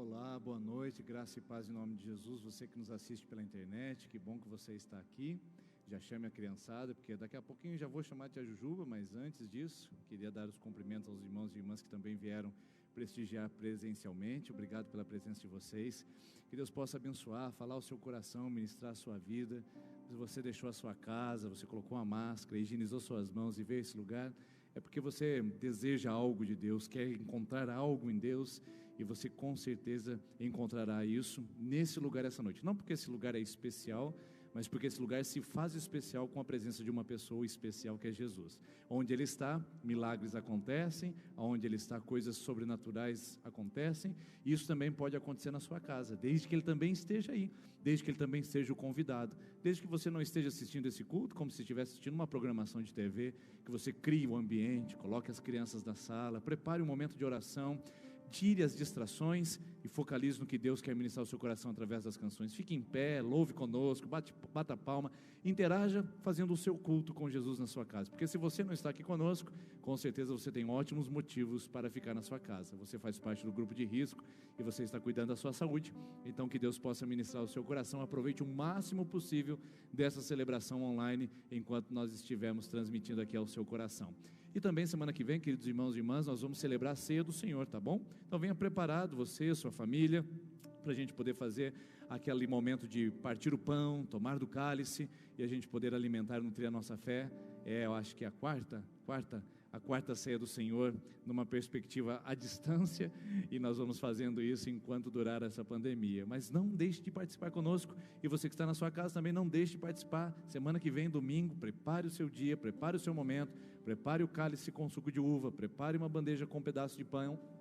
Olá, boa noite, graça e paz em nome de Jesus. Você que nos assiste pela internet, que bom que você está aqui. Já chame a criançada, porque daqui a pouquinho já vou chamar a tia Jujuba, mas antes disso, queria dar os cumprimentos aos irmãos e irmãs que também vieram prestigiar presencialmente. Obrigado pela presença de vocês. Que Deus possa abençoar, falar ao seu coração, ministrar a sua vida. Se você deixou a sua casa, você colocou a máscara, higienizou suas mãos e veio a esse lugar, é porque você deseja algo de Deus, quer encontrar algo em Deus, e você com certeza encontrará isso nesse lugar essa noite. Não porque esse lugar é especial, mas porque esse lugar se faz especial com a presença de uma pessoa especial que é Jesus. Onde Ele está, milagres acontecem, onde Ele está, coisas sobrenaturais acontecem, e isso também pode acontecer na sua casa, desde que Ele também esteja aí, desde que Ele também seja o convidado, desde que você não esteja assistindo esse culto como se estivesse assistindo uma programação de TV, que você crie o ambiente, coloque as crianças na sala, prepare um momento de oração, tire as distrações e focalize no que Deus quer ministrar ao seu coração através das canções. Fique em pé, louve conosco, bata a palma, interaja fazendo o seu culto com Jesus na sua casa, porque se você não está aqui conosco, com certeza você tem ótimos motivos para ficar na sua casa. Você faz parte do grupo de risco e você está cuidando da sua saúde, então que Deus possa ministrar ao seu coração. Aproveite o máximo possível dessa celebração online, enquanto nós estivermos transmitindo aqui ao seu coração. E também semana que vem, queridos irmãos e irmãs, nós vamos celebrar a ceia do Senhor, tá bom? Então venha preparado, você, sua família, para a gente poder fazer aquele momento de partir o pão, tomar do cálice, e a gente poder alimentar e nutrir a nossa fé. Eu acho que é a quarta ceia do Senhor, numa perspectiva à distância, e nós vamos fazendo isso enquanto durar essa pandemia. Mas não deixe de participar conosco, e você que está na sua casa também não deixe de participar. Semana que vem, domingo, prepare o seu dia, prepare o seu momento, prepare o cálice com suco de uva, prepare uma bandeja com um pedaço de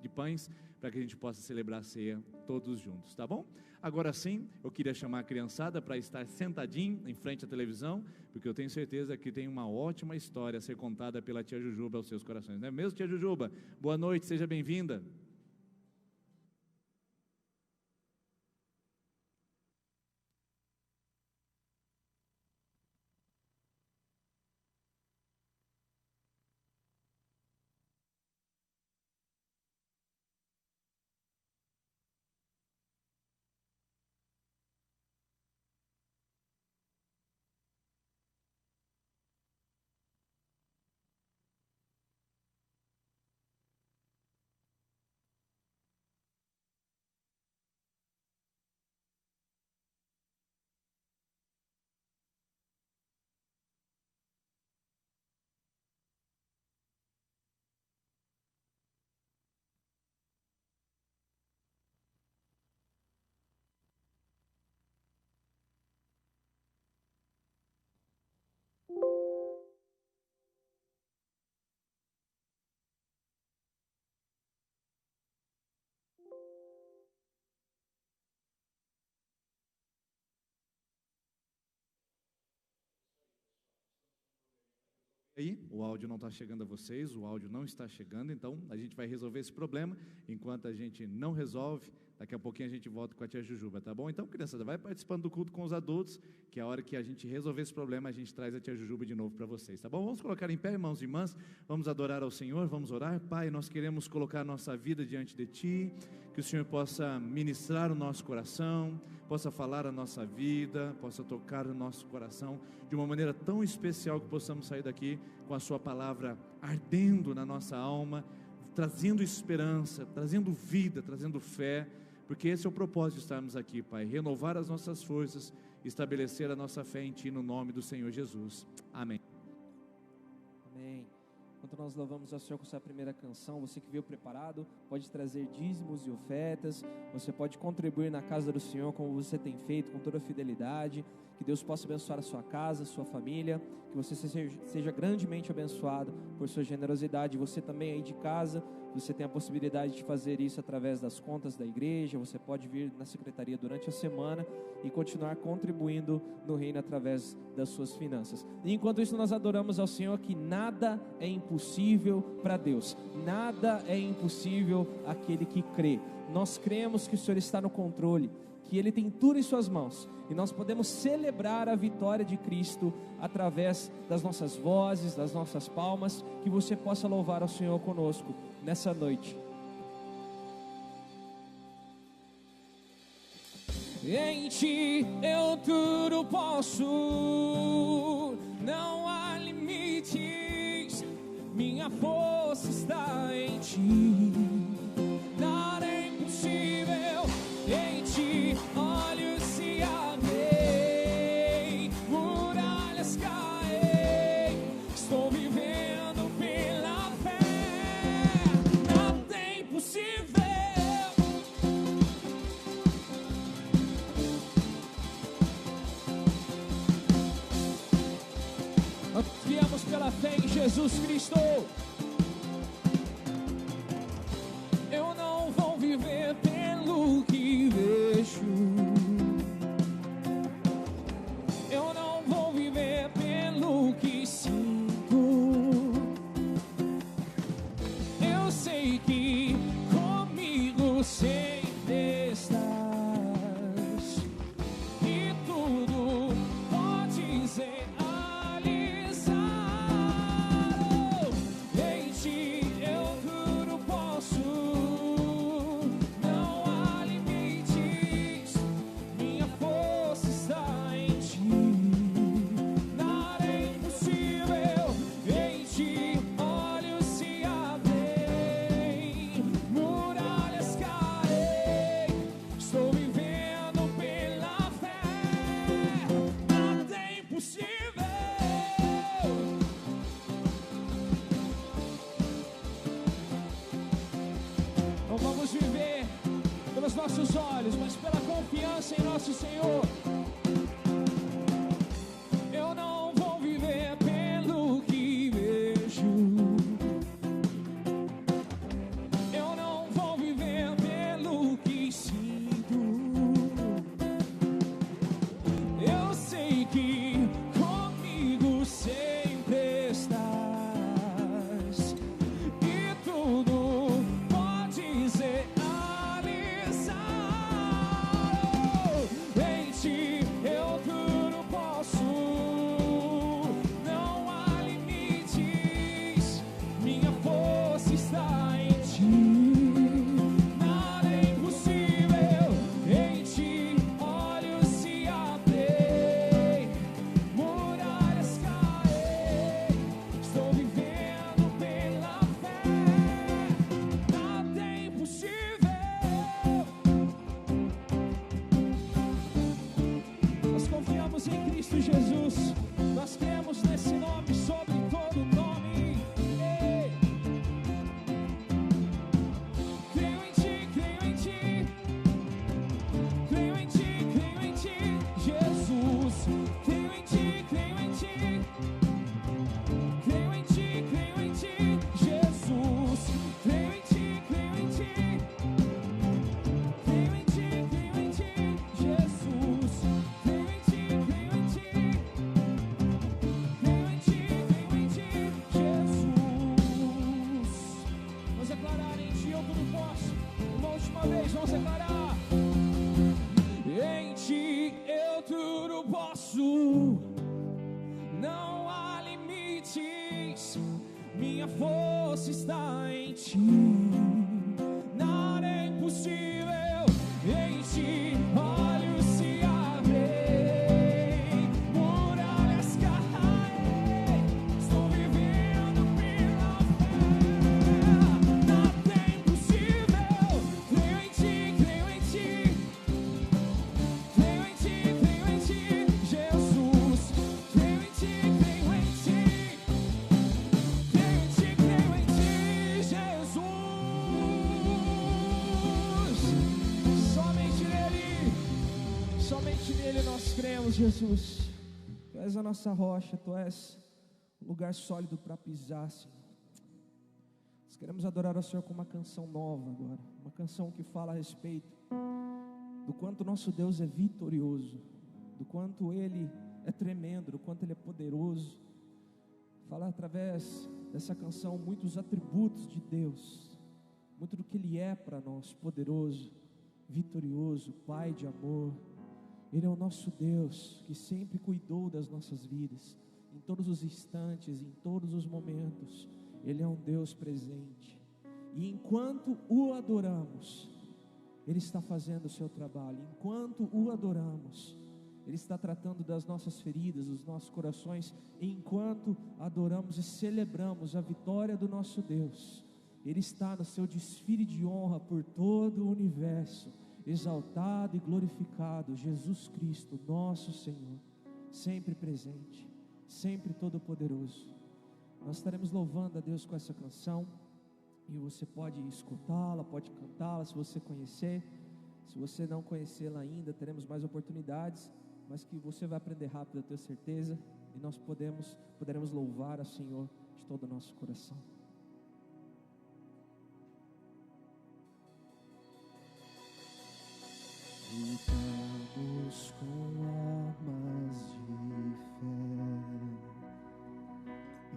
pães, para que a gente possa celebrar a ceia todos juntos, tá bom? Agora sim, eu queria chamar a criançada para estar sentadinho em frente à televisão, porque eu tenho certeza que tem uma ótima história a ser contada pela tia Jujuba aos seus corações, não é mesmo, tia Jujuba? Boa noite, seja bem-vinda. Aí, o áudio não está chegando a vocês, o áudio não está chegando, então a gente vai resolver esse problema. Enquanto a gente não resolve, daqui a pouquinho a gente volta com a tia Jujuba, tá bom? Então, criançada, vai participando do culto com os adultos, que a hora que a gente resolver esse problema, a gente traz a tia Jujuba de novo para vocês, tá bom? Vamos colocar em pé, irmãos e irmãs, vamos adorar ao Senhor, vamos orar. Pai, nós queremos colocar a nossa vida diante de Ti, que o Senhor possa ministrar o nosso coração, possa falar a nossa vida, possa tocar o nosso coração de uma maneira tão especial, que possamos sair daqui com a Sua palavra ardendo na nossa alma, trazendo esperança, trazendo vida, trazendo fé, porque esse é o propósito de estarmos aqui, Pai, renovar as nossas forças, estabelecer a nossa fé em Ti, no nome do Senhor Jesus, amém. Amém. Enquanto nós louvamos ao Senhor com essa primeira canção, você que veio preparado, pode trazer dízimos e ofertas, você pode contribuir na casa do Senhor, como você tem feito, com toda a fidelidade. Que Deus possa abençoar a sua casa, a sua família, que você seja grandemente abençoado por sua generosidade. Você também aí de casa, você tem a possibilidade de fazer isso através das contas da igreja. Você pode vir na secretaria durante a semana e continuar contribuindo no reino através das suas finanças. E enquanto isso, nós adoramos ao Senhor, que nada é impossível para Deus, nada é impossível àquele que crê. Nós cremos que o Senhor está no controle, que Ele tem tudo em suas mãos, e nós podemos celebrar a vitória de Cristo através das nossas vozes, das nossas palmas. Que você possa louvar ao Senhor conosco nessa noite. Em Ti eu tudo posso, não há limites, minha força está em Ti. Nada é impossível, em Ti olhos se abrem, muralhas caem, estou vivendo pela fé. Nada é impossível. Nós viemos pela fé em Jesus Cristo. Eu não vou viver pelo que vejo, eu não vou viver pelo que sinto. Eu sei que comigo sempre estás, e tudo pode ser realizado. Em Ti eu tudo posso, não há limites, minha força está em Ti. Nada é impossível, em Ti olhos se abrem, muralhas caem, estou vivendo pela fé. Nada é impossível. Não vamos viver pelos nossos olhos, mas pela confiança em nosso Senhor. Eu não vou viver pelo que vejo, eu não vou viver pelo que sinto. Eu sei que comigo sempre estás, e tudo pode ser realizado. Em Ti eu tudo posso, não há limites, minha força está em Ti. Nada é impossível, em Ti olhos se abrem, muralhas caem, estou vivendo pela fé. Nada é impossível. Nós confiamos em Cristo Jesus, nós cremos nesse nome sobre todo nome. Ei. Creio em Ti, creio em Ti, creio em Ti, creio em Ti, Jesus. Creio em Ti, creio em Ti, creio em Ti, creio em Ti, Jesus. Creio em Ti, creio em Ti, creio em Ti, creio em Ti, Jesus. Creio em Ti, creio em Ti, creio em Ti, creio em Ti, Jesus. Vamos declarar: em Ti eu tudo posso. Uma última vez, vamos declarar: em Ti eu tudo posso, não há limites, minha força está em Ti. Nada é impossível, em Ti olhos se abrem, muralhas caem, estou vivendo pela fé. Nada é impossível, creio em Ti, creio em Ti, creio em Ti, creio em Ti, Jesus. Creio em Ti, creio em Ti, creio em Ti, creio em Ti, Jesus. Somente nele nós cremos, Jesus. Tu és a nossa rocha, Tu és um lugar sólido para pisar, Senhor. Nós queremos adorar ao Senhor com uma canção nova agora, uma canção que fala a respeito do quanto nosso Deus é vitorioso, do quanto Ele é tremendo, do quanto Ele é poderoso. Fala através dessa canção muitos atributos de Deus, muito do que Ele é para nós: poderoso, vitorioso, Pai de amor. Ele é o nosso Deus que sempre cuidou das nossas vidas, em todos os instantes, em todos os momentos. Ele é um Deus presente, e enquanto o adoramos, Ele está fazendo o seu trabalho. Enquanto o adoramos, Ele está tratando das nossas feridas, dos nossos corações. Enquanto adoramos e celebramos a vitória do nosso Deus, Ele está no seu desfile de honra por todo o universo, exaltado e glorificado, Jesus Cristo, nosso Senhor, sempre presente, sempre todo-poderoso. Nós estaremos louvando a Deus com essa canção, e você pode escutá-la, pode cantá-la, se você conhecer. Se você não conhecê-la ainda, teremos mais oportunidades, mas que você vai aprender rápido, eu tenho certeza, e nós poderemos louvar ao Senhor de todo o nosso coração. Lutamos com armas de fé,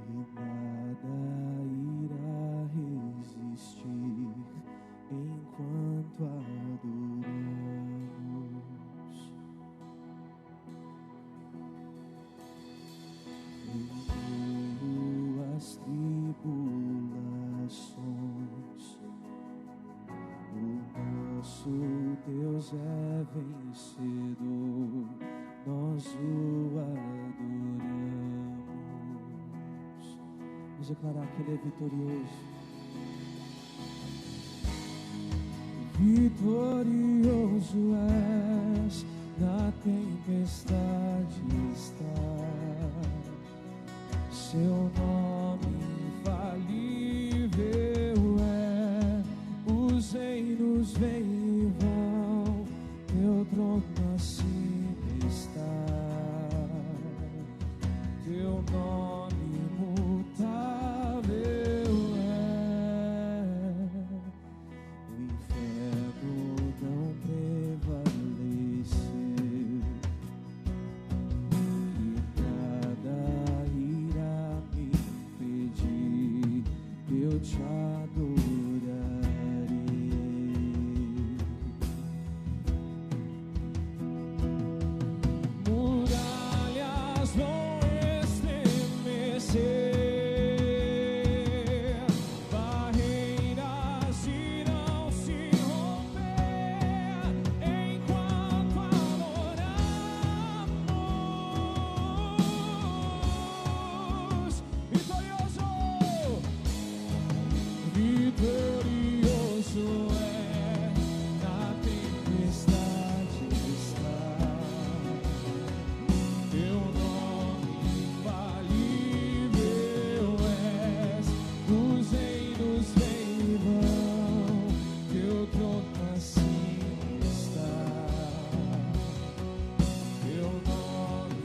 e nada irá resistir enquanto adoramos. Em meio às tribulações, o nosso Deus é vencedor, nós o adoramos. Vamos declarar que Ele é vitorioso. Vitorioso és, na tempestade está, seu nome infalível é, os reinos vêm e vão, teu trono acima está, teu nome imutável é, o inferno não prevaleceu, e nada irá me impedir, eu te adorarei. Muralhas vão estremecer, barreiras irão se romper, enquanto adoramos. Vitorioso, vitorioso é, na tempestade está, teu nome infalível és, os reinos vêm e vão, teu trono acima está, teu nome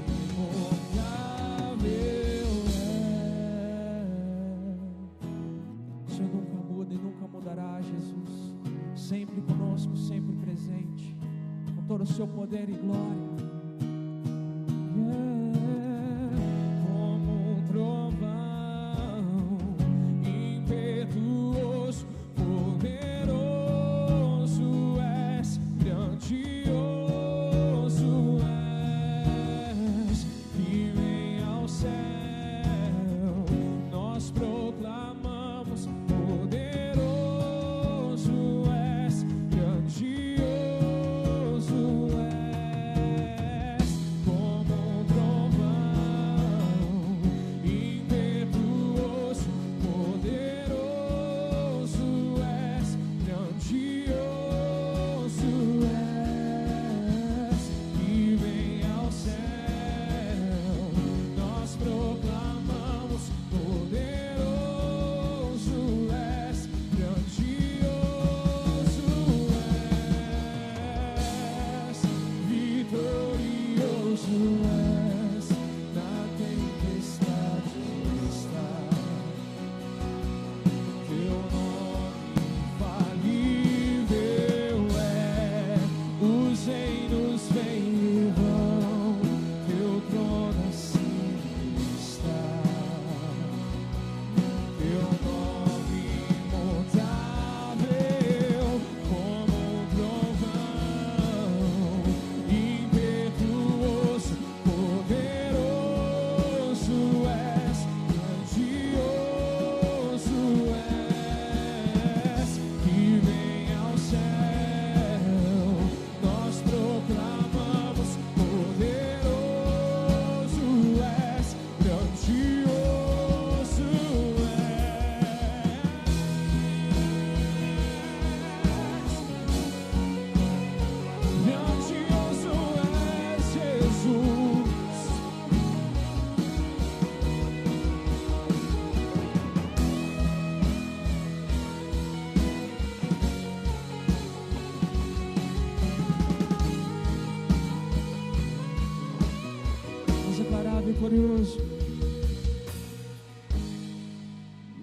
imutável é. O Senhor nunca muda e nunca mudará, Jesus, sempre conosco, sempre presente, com todo o seu poder e glória. Como um trovão impetuoso, poderoso és, grandioso és, que vem ao céu, nós proclamamos, poderoso és, grandioso és.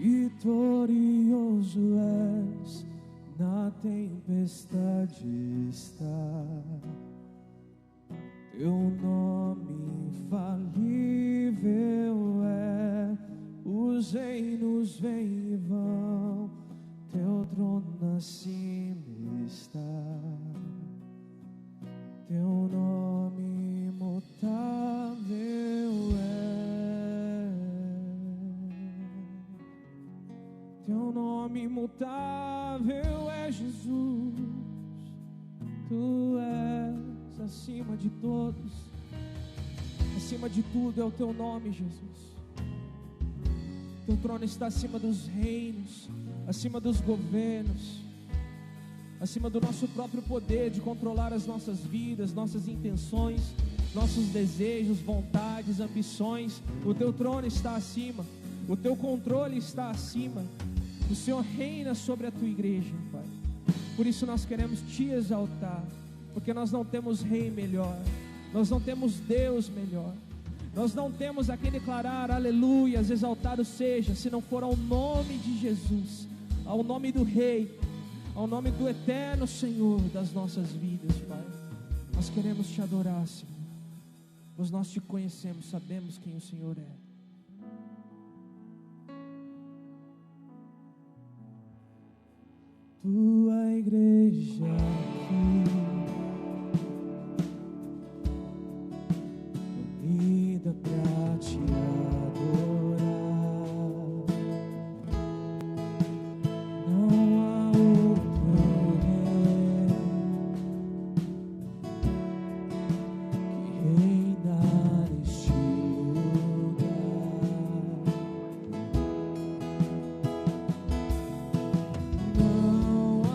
Vitorioso és, na tempestade está. Teu nome infalível é, os reinos vêm e vão, teu trono acima está. Teu nome imutável é, teu nome imutável é Jesus. Tu és acima de todos, acima de tudo é o teu nome, Jesus. Teu trono está acima dos reinos, acima dos governos, acima do nosso próprio poder de controlar as nossas vidas, nossas intenções, nossos desejos, vontades, ambições. O teu trono está acima, o teu controle está acima. O Senhor reina sobre a tua igreja, Pai. Por isso nós queremos te exaltar, porque nós não temos rei melhor, nós não temos Deus melhor, nós não temos a quem declarar aleluias, exaltado seja, se não for ao nome de Jesus, ao nome do Rei, ao nome do eterno Senhor das nossas vidas, Pai. Nós queremos te adorar, Senhor, pois nós te conhecemos, sabemos quem o Senhor é. Tua igreja aqui, unida pra te adorar, não há outro rei que reina neste lugar. Não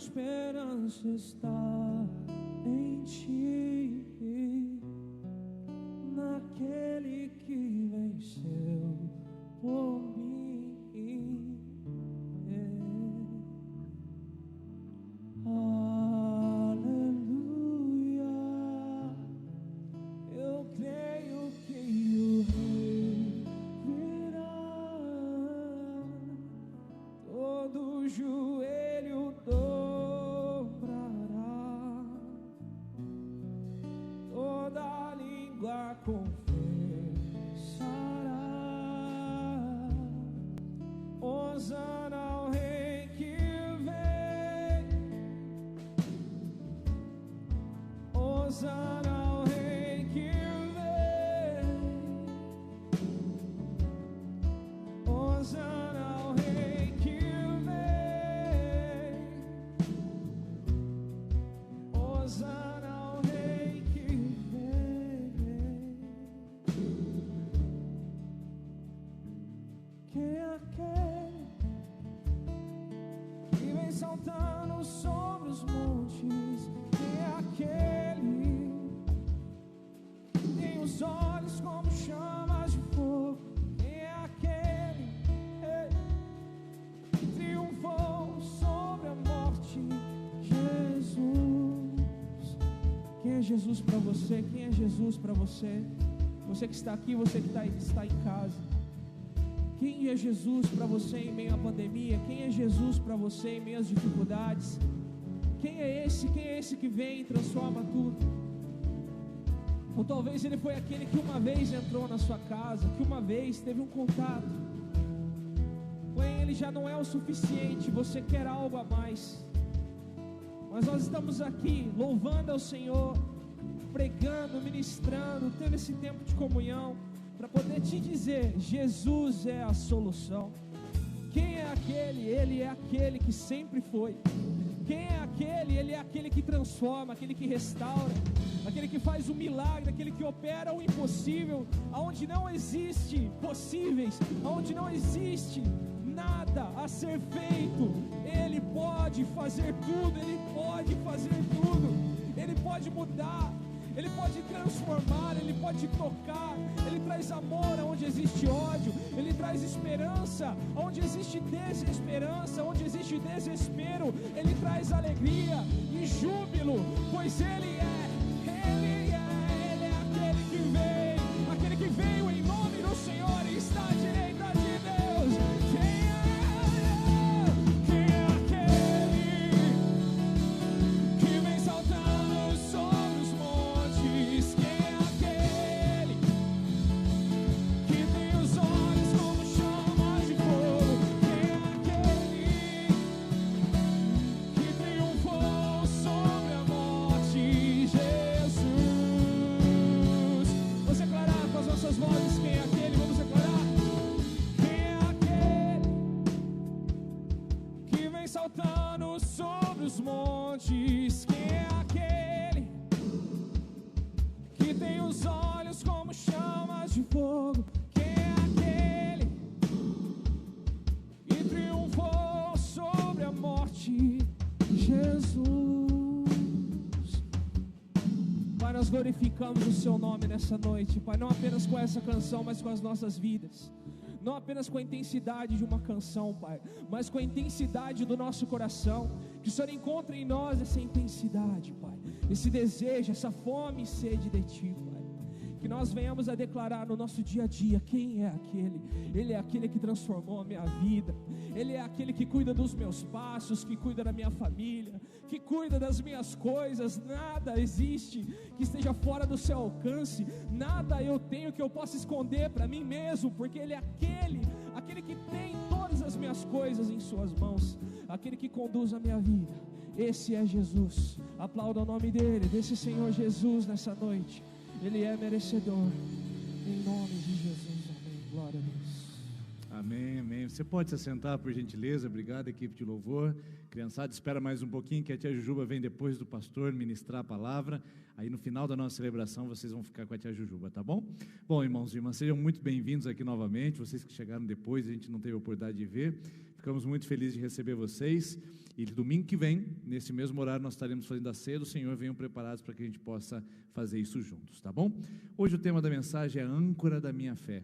esperança está em ti, naquele que venceu por mim. Aleluia, eu creio que o Rei virá, todo joelho dobrará, toda língua confessará, Hosana ao Rei que vem, Hosana ao Rei que vem, Hosana ao Rei que vem, Hosana ao Rei que vem. Quem é aquele que vem saltando sobre os montes? Quem é aquele que tem os olhos como chamas de fogo? Quem é aquele que triunfou sobre a morte? Jesus. Quem é Jesus para você? Quem é Jesus para você? Você que está aqui, você que está em casa. Quem é Jesus para você em meio à pandemia? Quem é Jesus para você em meio às dificuldades? Quem é esse? Quem é esse que vem e transforma tudo? Ou talvez ele foi aquele que uma vez entrou na sua casa, que uma vez teve um contato. Porém ele já não é o suficiente, você quer algo a mais. Mas nós estamos aqui louvando ao Senhor, pregando, ministrando, tendo esse tempo de comunhão, para poder te dizer, Jesus é a solução. Quem é aquele? Ele é aquele que sempre foi. Quem é aquele? Ele é aquele que transforma, aquele que restaura, aquele que faz o milagre, aquele que opera o impossível, aonde não existe possíveis, aonde não existe nada a ser feito. Ele pode fazer tudo, Ele pode fazer tudo, Ele pode mudar, Ele pode transformar, Ele pode tocar. Ele traz amor onde existe ódio, Ele traz esperança onde existe desesperança, onde existe desespero. Ele traz alegria e júbilo, pois Ele é aquele que veio em nome do Senhor e está à direita de Deus. Quem é aquele que vem saltando sobre os montes? Quem é aquele que tem os olhos como chamas de fogo? Quem é aquele que triunfou sobre a morte? Jesus. Vamos declarar com as nossas vozes quem é aquele. Vamos declarar. Quem é aquele que vem saltando sobre os montes? Quem é aquele que tem os olhos como chamas de fogo? Quem é aquele que triunfou sobre a morte? Jesus. Pai, nós glorificamos o Seu nome nessa noite, Pai, não apenas com essa canção, mas com as nossas vidas. Não apenas com a intensidade de uma canção, Pai, mas com a intensidade do nosso coração. Que o Senhor encontre em nós essa intensidade, Pai, esse desejo, essa fome e sede de Ti, Pai. Que nós venhamos a declarar no nosso dia a dia, quem é aquele? Ele é aquele que transformou a minha vida, Ele é aquele que cuida dos meus passos, que cuida da minha família, que cuida das minhas coisas. Nada existe que esteja fora do seu alcance, nada eu tenho que eu possa esconder para mim mesmo, porque Ele é aquele que tem todas as minhas coisas em suas mãos, aquele que conduz a minha vida. Esse é Jesus. Aplauda o nome dele, desse Senhor Jesus nessa noite. Ele é merecedor, em nome de Jesus, amém, glória a Deus. Amém, amém. Você pode se assentar, por gentileza. Obrigado, equipe de louvor. Criançada, espera mais um pouquinho, que a tia Jujuba vem depois do pastor ministrar a palavra. Aí no final da nossa celebração vocês vão ficar com a tia Jujuba, tá bom? Bom, irmãos e irmãs, sejam muito bem-vindos aqui novamente. Vocês que chegaram depois, a gente não teve a oportunidade de ver. Ficamos muito felizes de receber vocês. E domingo que vem, nesse mesmo horário, nós estaremos fazendo a ceia do Senhor. Venham preparados para que a gente possa fazer isso juntos, tá bom? Hoje o tema da mensagem é âncora da minha fé.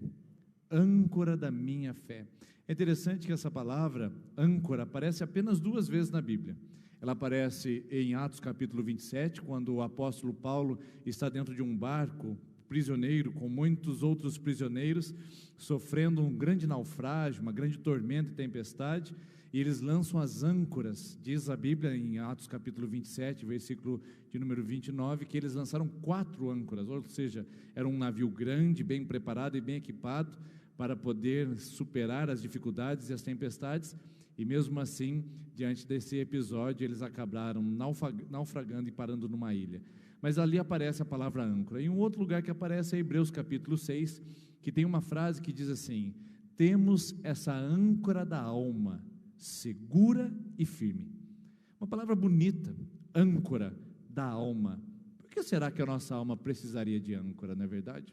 Âncora da minha fé. É interessante que essa palavra, âncora, aparece apenas 2 vezes na Bíblia. Ela aparece em Atos capítulo 27, quando o apóstolo Paulo está dentro de um barco, prisioneiro, com muitos outros prisioneiros, sofrendo um grande naufrágio, uma grande tormenta e tempestade, e eles lançam as âncoras. Diz a Bíblia em Atos capítulo 27, versículo de número 29, que eles lançaram 4 âncoras, ou seja, era um navio grande, bem preparado e bem equipado, para poder superar as dificuldades e as tempestades, e mesmo assim, diante desse episódio, eles acabaram naufragando e parando numa ilha. Mas ali aparece a palavra âncora. E um outro lugar que aparece é Hebreus capítulo 6, que tem uma frase que diz assim: temos essa âncora da alma, segura e firme. Uma palavra bonita, âncora da alma. Por que será que a nossa alma precisaria de âncora, não é verdade?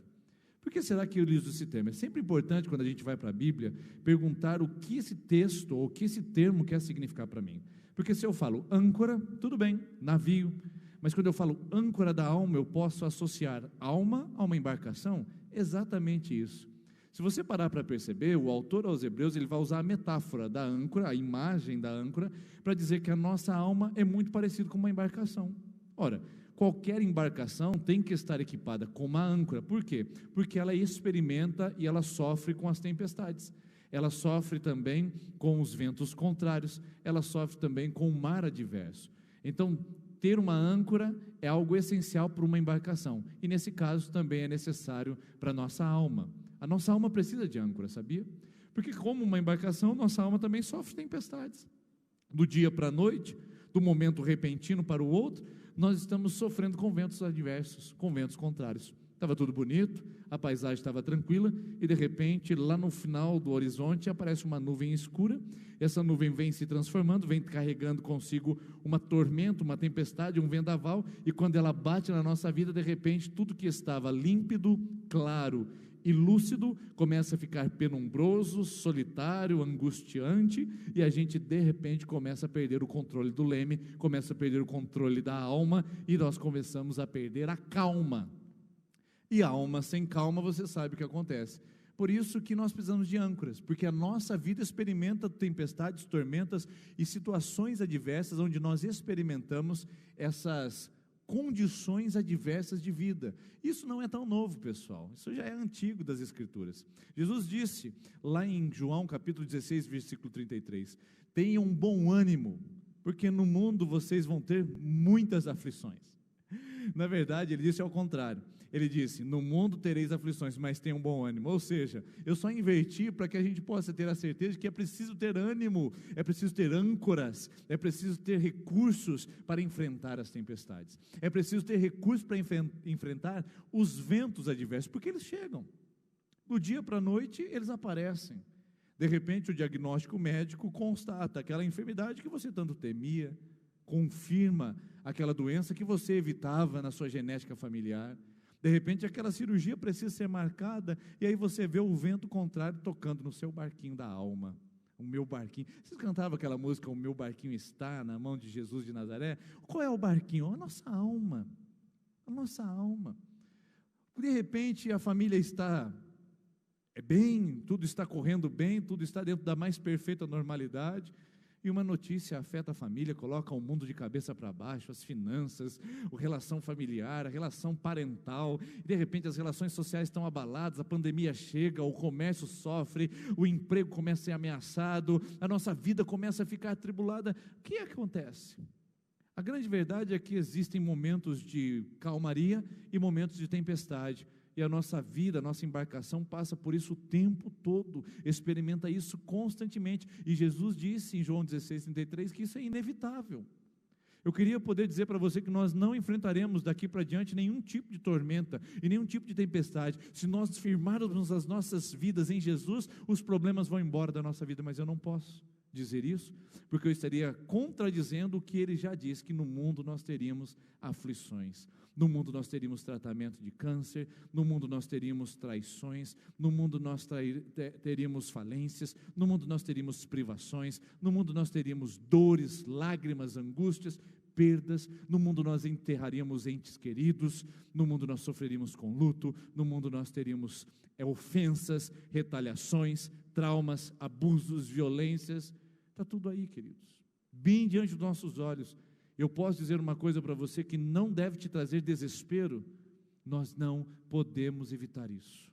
Por que será que eu uso esse termo? É sempre importante, quando a gente vai para a Bíblia, perguntar o que esse texto, ou o que esse termo quer significar para mim. Porque se eu falo âncora, tudo bem, navio. Mas quando eu falo âncora da alma, eu posso associar alma a uma embarcação? Exatamente isso. Se você parar para perceber, o autor aos Hebreus, ele vai usar a metáfora da âncora, a imagem da âncora, para dizer que a nossa alma é muito parecida com uma embarcação. Ora, qualquer embarcação tem que estar equipada com uma âncora. Por quê? Porque ela experimenta e ela sofre com as tempestades. Ela sofre também com os ventos contrários. Ela sofre também com o mar adverso. Então, ter uma âncora é algo essencial para uma embarcação. E nesse caso também é necessário para a nossa alma. A nossa alma precisa de âncora, sabia? Porque como uma embarcação, nossa alma também sofre tempestades. Do dia para a noite, do momento repentino para o outro, nós estamos sofrendo com ventos adversos, com ventos contrários. Estava tudo bonito, a paisagem estava tranquila, e de repente, lá no final do horizonte, aparece uma nuvem escura. Essa nuvem vem se transformando, vem carregando consigo uma tormenta, uma tempestade, um vendaval, e quando ela bate na nossa vida, de repente, tudo que estava límpido, claro e lúcido, começa a ficar penumbroso, solitário, angustiante, e a gente de repente começa a perder o controle do leme, começa a perder o controle da alma, e nós começamos a perder a calma. E a alma sem calma, você sabe o que acontece. Por isso que nós precisamos de âncoras, porque a nossa vida experimenta tempestades, tormentas e situações adversas, onde nós experimentamos essas condições adversas de vida. Isso não é tão novo, pessoal, isso já é antigo das Escrituras. Jesus disse, lá em João capítulo 16, versículo 33, tenham um bom ânimo, porque no mundo vocês vão ter muitas aflições. Na verdade, ele disse ao contrário. Ele disse, no mundo tereis aflições, mas tenham bom ânimo. Ou seja, eu só inverti para que a gente possa ter a certeza de que é preciso ter ânimo, é preciso ter âncoras, é preciso ter recursos para enfrentar as tempestades, é preciso ter recursos para enfrentar os ventos adversos, porque eles chegam, do dia para a noite eles aparecem. De repente o diagnóstico médico constata aquela enfermidade que você tanto temia, confirma aquela doença que você evitava na sua genética familiar. De repente aquela cirurgia precisa ser marcada, e aí você vê o vento contrário tocando no seu barquinho da alma. O meu barquinho, vocês cantavam aquela música, o meu barquinho está na mão de Jesus de Nazaré? Qual é o barquinho? A nossa alma, a nossa alma. De repente a família está bem, tudo está correndo bem, tudo está dentro da mais perfeita normalidade, e uma notícia afeta a família, coloca o mundo de cabeça para baixo, as finanças, a relação familiar, a relação parental, e de repente as relações sociais estão abaladas, a pandemia chega, o comércio sofre, o emprego começa a ser ameaçado, a nossa vida começa a ficar atribulada. O que acontece? A grande verdade é que existem momentos de calmaria e momentos de tempestade, e a nossa vida, a nossa embarcação passa por isso o tempo todo, experimenta isso constantemente, e Jesus disse em João 16:33 que isso é inevitável. Eu queria poder dizer para você que nós não enfrentaremos daqui para diante nenhum tipo de tormenta e nenhum tipo de tempestade. Se nós firmarmos as nossas vidas em Jesus, os problemas vão embora da nossa vida, mas eu não posso. dizer isso, porque eu estaria contradizendo o que ele já disse, que no mundo nós teríamos aflições, no mundo nós teríamos tratamento de câncer, no mundo nós teríamos traições, no mundo nós teríamos falências, no mundo nós teríamos privações, no mundo nós teríamos dores, lágrimas, angústias, perdas, no mundo nós enterraríamos entes queridos, no mundo nós sofreríamos com luto, no mundo nós teríamos ofensas, retaliações, traumas, abusos, violências, está tudo aí, queridos, bem diante dos nossos olhos. Eu posso dizer uma coisa para você que não deve te trazer desespero, nós não podemos evitar isso.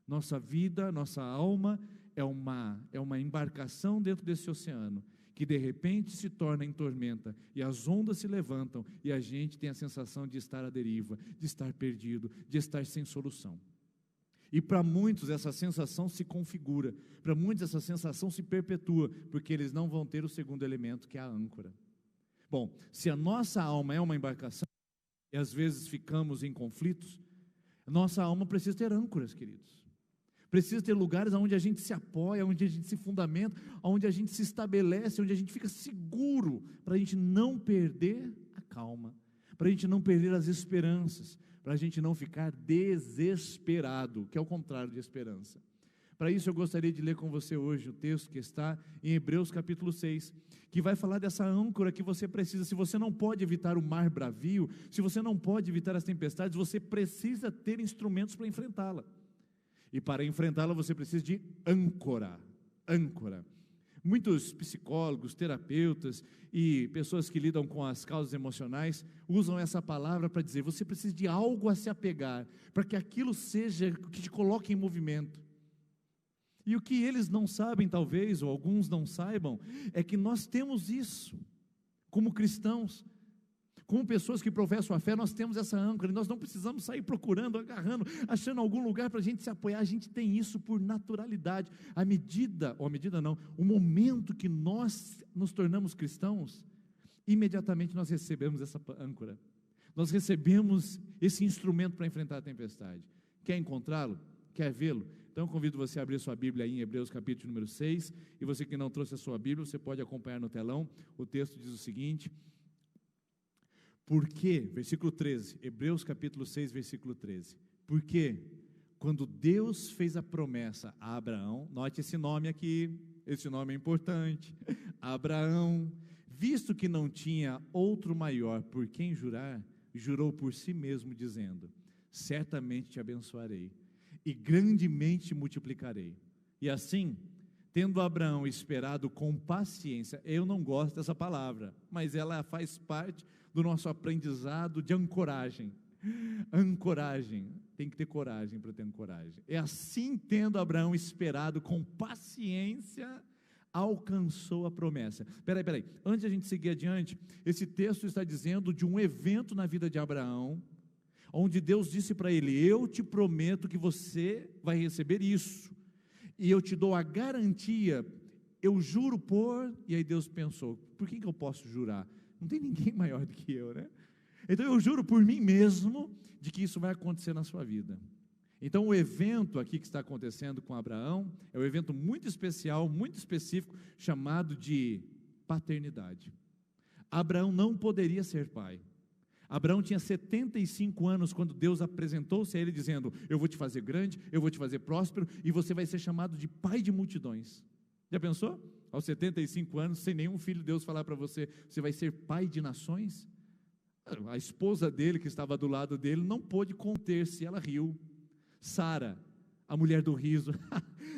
Nossa vida, nossa alma é uma embarcação dentro desse oceano, que de repente se torna em tormenta, e as ondas se levantam, e a gente tem a sensação de estar à deriva, de estar perdido, de estar sem solução. E para muitos essa sensação se configura, para muitos essa sensação se perpetua, porque eles não vão ter o segundo elemento, que é a âncora. Bom, se a nossa alma é uma embarcação, e às vezes ficamos em conflitos, nossa alma precisa ter âncoras, queridos. Precisa ter lugares onde a gente se apoia, onde a gente se fundamenta, onde a gente se estabelece, onde a gente fica seguro, para a gente não perder a calma, para a gente não perder as esperanças, para a gente não ficar desesperado, que é o contrário de esperança. Para isso eu gostaria de ler com você hoje o texto que está em Hebreus capítulo 6, que vai falar dessa âncora que você precisa. Se você não pode evitar o mar bravio, se você não pode evitar as tempestades, você precisa ter instrumentos para enfrentá-la. E para enfrentá-la você precisa de âncora. Muitos psicólogos, terapeutas e pessoas que lidam com as causas emocionais usam essa palavra para dizer, você precisa de algo a se apegar, para que aquilo seja o que te coloque em movimento. E o que eles não sabem talvez, ou alguns não saibam, é que nós temos isso, como cristãos, como pessoas que professam a fé, nós temos essa âncora, e nós não precisamos sair procurando, agarrando, achando algum lugar para a gente se apoiar, a gente tem isso por naturalidade. O momento que nós nos tornamos cristãos, imediatamente nós recebemos essa âncora, nós recebemos esse instrumento para enfrentar a tempestade. Quer encontrá-lo? Quer vê-lo? Então eu convido você a abrir sua Bíblia aí em Hebreus capítulo número 6, e você que não trouxe a sua Bíblia, você pode acompanhar no telão. O texto diz o seguinte: porque, versículo 13, Hebreus capítulo 6, versículo 13, porque quando Deus fez a promessa a Abraão, note esse nome aqui, esse nome é importante, Abraão, visto que não tinha outro maior por quem jurar, jurou por si mesmo, dizendo, certamente te abençoarei, e grandemente te multiplicarei. E assim, tendo Abraão esperado com paciência, eu não gosto dessa palavra, mas ela faz parte do nosso aprendizado de ancoragem. Ancoragem, tem que ter coragem para ter ancoragem. É assim, tendo Abraão esperado com paciência, alcançou a promessa. Peraí, antes de a gente seguir adiante, esse texto está dizendo de um evento na vida de Abraão, onde Deus disse para ele, eu te prometo que você vai receber isso, e eu te dou a garantia, eu juro e aí Deus pensou, por que eu posso jurar? Não tem ninguém maior do que eu, né? Então eu juro por mim mesmo, de que isso vai acontecer na sua vida. Então o evento aqui que está acontecendo com Abraão, é um evento muito especial, muito específico, chamado de paternidade. Abraão não poderia ser pai. Abraão tinha 75 anos quando Deus apresentou-se a ele dizendo, eu vou te fazer grande, eu vou te fazer próspero, e você vai ser chamado de pai de multidões. Já pensou? Aos 75 anos, sem nenhum filho, Deus falar para você, você vai ser pai de nações? A esposa dele, que estava do lado dele, não pôde conter-se, ela riu. Sara, a mulher do riso,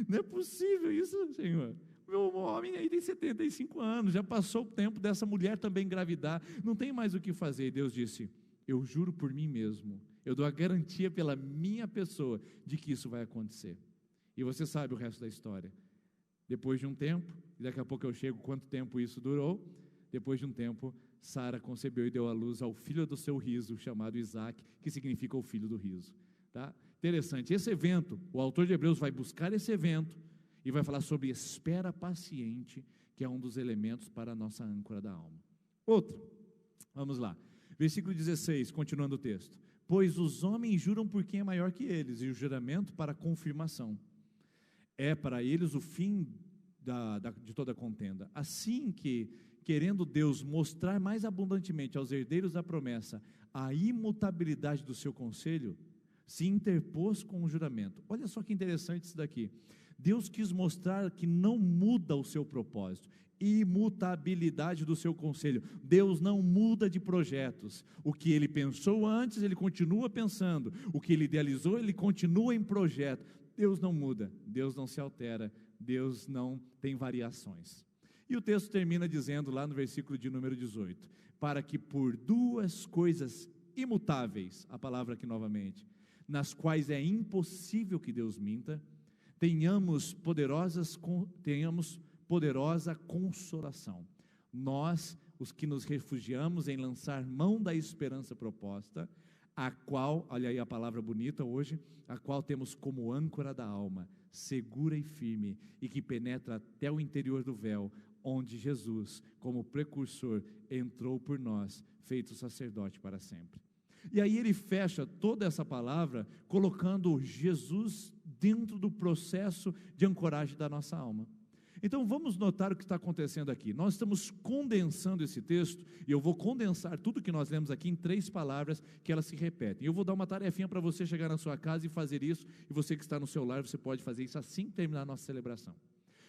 não é possível isso, Senhor. Meu homem aí tem 75 anos, já passou o tempo dessa mulher também engravidar, não tem mais o que fazer. E Deus disse, eu juro por mim mesmo, eu dou a garantia pela minha pessoa, de que isso vai acontecer. E você sabe o resto da história. Depois de um tempo, e daqui a pouco eu chego quanto tempo isso durou, depois de um tempo, Sara concebeu e deu à luz ao filho do seu riso, chamado Isaac, que significa o filho do riso. Tá? Interessante, esse evento, o autor de Hebreus vai buscar esse evento, e vai falar sobre espera paciente, que é um dos elementos para a nossa âncora da alma. Outro, vamos lá, versículo 16, continuando o texto, pois os homens juram por quem é maior que eles, e o juramento para confirmação, é para eles o fim de toda contenda. Assim que, querendo Deus mostrar mais abundantemente aos herdeiros da promessa a imutabilidade do seu conselho, se interpôs com o juramento. Olha só que interessante isso daqui. Deus quis mostrar que não muda o seu propósito, imutabilidade do seu conselho. Deus não muda de projetos. O que ele pensou antes, ele continua pensando. O que ele idealizou, ele continua em projeto. Deus não muda, Deus não se altera, Deus não tem variações. E o texto termina dizendo lá no versículo de número 18, para que por duas coisas imutáveis, a palavra aqui novamente, nas quais é impossível que Deus minta, tenhamos poderosa consolação. Nós, os que nos refugiamos em lançar mão da esperança proposta, a qual, olha aí a palavra bonita hoje, a qual temos como âncora da alma, segura e firme, e que penetra até o interior do véu, onde Jesus, como precursor, entrou por nós, feito sacerdote para sempre. E aí ele fecha toda essa palavra, colocando Jesus dentro do processo de ancoragem da nossa alma. Então vamos notar o que está acontecendo aqui. Nós estamos condensando esse texto, e eu vou condensar tudo que nós lemos aqui em 3 palavras, que elas se repetem. Eu vou dar uma tarefinha para você chegar na sua casa e fazer isso, e você que está no seu lar, você pode fazer isso assim que terminar a nossa celebração.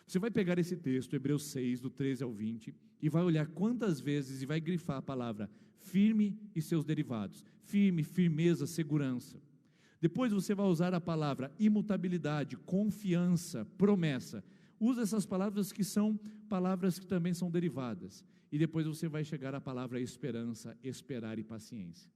Você vai pegar esse texto, Hebreus 6, do 13 ao 20, e vai olhar quantas vezes, e vai grifar a palavra firme e seus derivados. Firme, firmeza, segurança. Depois você vai usar a palavra imutabilidade, confiança, promessa. Usa essas palavras que são palavras que também são derivadas. E depois você vai chegar à palavra esperança, esperar e paciência.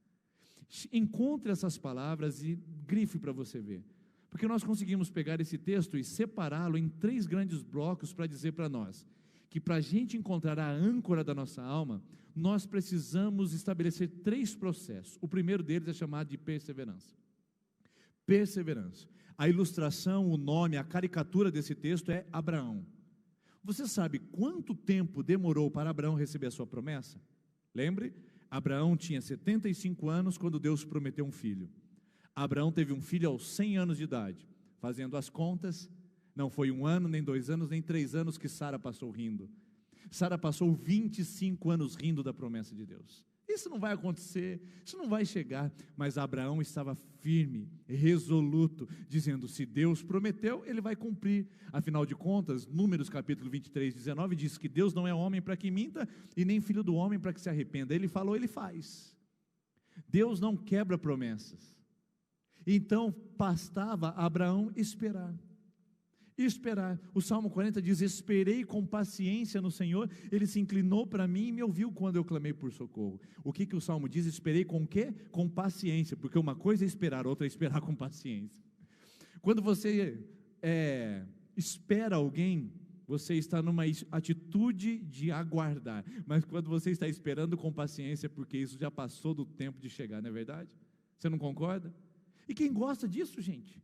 Encontre essas palavras e grife para você ver. Porque nós conseguimos pegar esse texto e separá-lo em 3 grandes blocos para dizer para nós que para a gente encontrar a âncora da nossa alma, nós precisamos estabelecer 3 processos. O primeiro deles é chamado de perseverança. Perseverança. A ilustração, o nome, a caricatura desse texto é Abraão. Você sabe quanto tempo demorou para Abraão receber a sua promessa? Lembre, Abraão tinha 75 anos quando Deus prometeu um filho. Abraão teve um filho aos 100 anos de idade. Fazendo as contas, não foi 1 ano, nem 2 anos, nem 3 anos que Sara passou rindo. Sara passou 25 anos rindo da promessa de Deus. Isso não vai acontecer, isso não vai chegar, mas Abraão estava firme, resoluto, dizendo, se Deus prometeu, Ele vai cumprir. Afinal de contas, Números capítulo 23, 19, diz que Deus não é homem para que minta, e nem filho do homem para que se arrependa. Ele falou, Ele faz. Deus não quebra promessas. Então, bastava Abraão esperar. O Salmo 40 diz, esperei com paciência no Senhor, Ele se inclinou para mim e me ouviu quando eu clamei por socorro. O que o Salmo diz? Esperei com o quê? Com paciência, porque uma coisa é esperar, outra é esperar com paciência. Quando você espera alguém, você está numa atitude de aguardar, mas quando você está esperando com paciência, porque isso já passou do tempo de chegar, não é verdade? Você não concorda? E quem gosta disso, gente?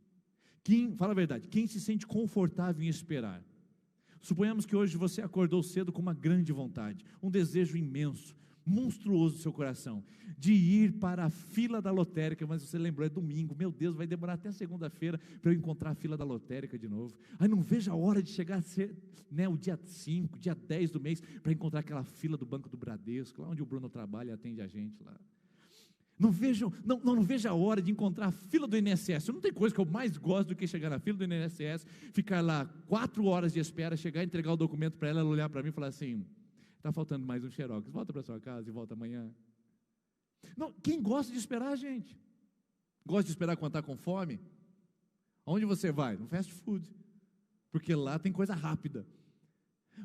Fala a verdade, quem se sente confortável em esperar? Suponhamos que hoje você acordou cedo com uma grande vontade, um desejo imenso, monstruoso do seu coração, de ir para a fila da lotérica, mas você lembrou, é domingo, meu Deus, vai demorar até segunda-feira para eu encontrar a fila da lotérica de novo. Aí não vejo a hora de chegar a ser, o dia 5, dia 10 do mês, para encontrar aquela fila do Banco do Bradesco, lá onde o Bruno trabalha e atende a gente lá. Não vejo a hora de encontrar a fila do INSS. Não tem coisa que eu mais gosto do que chegar na fila do INSS, ficar lá 4 horas de espera, chegar, entregar o documento para ela olhar para mim e falar assim, está faltando mais um xerox, volta para sua casa e volta amanhã. Não, quem gosta de esperar, gente? Gosta de esperar quando está com fome? Aonde você vai? No fast food, porque lá tem coisa rápida.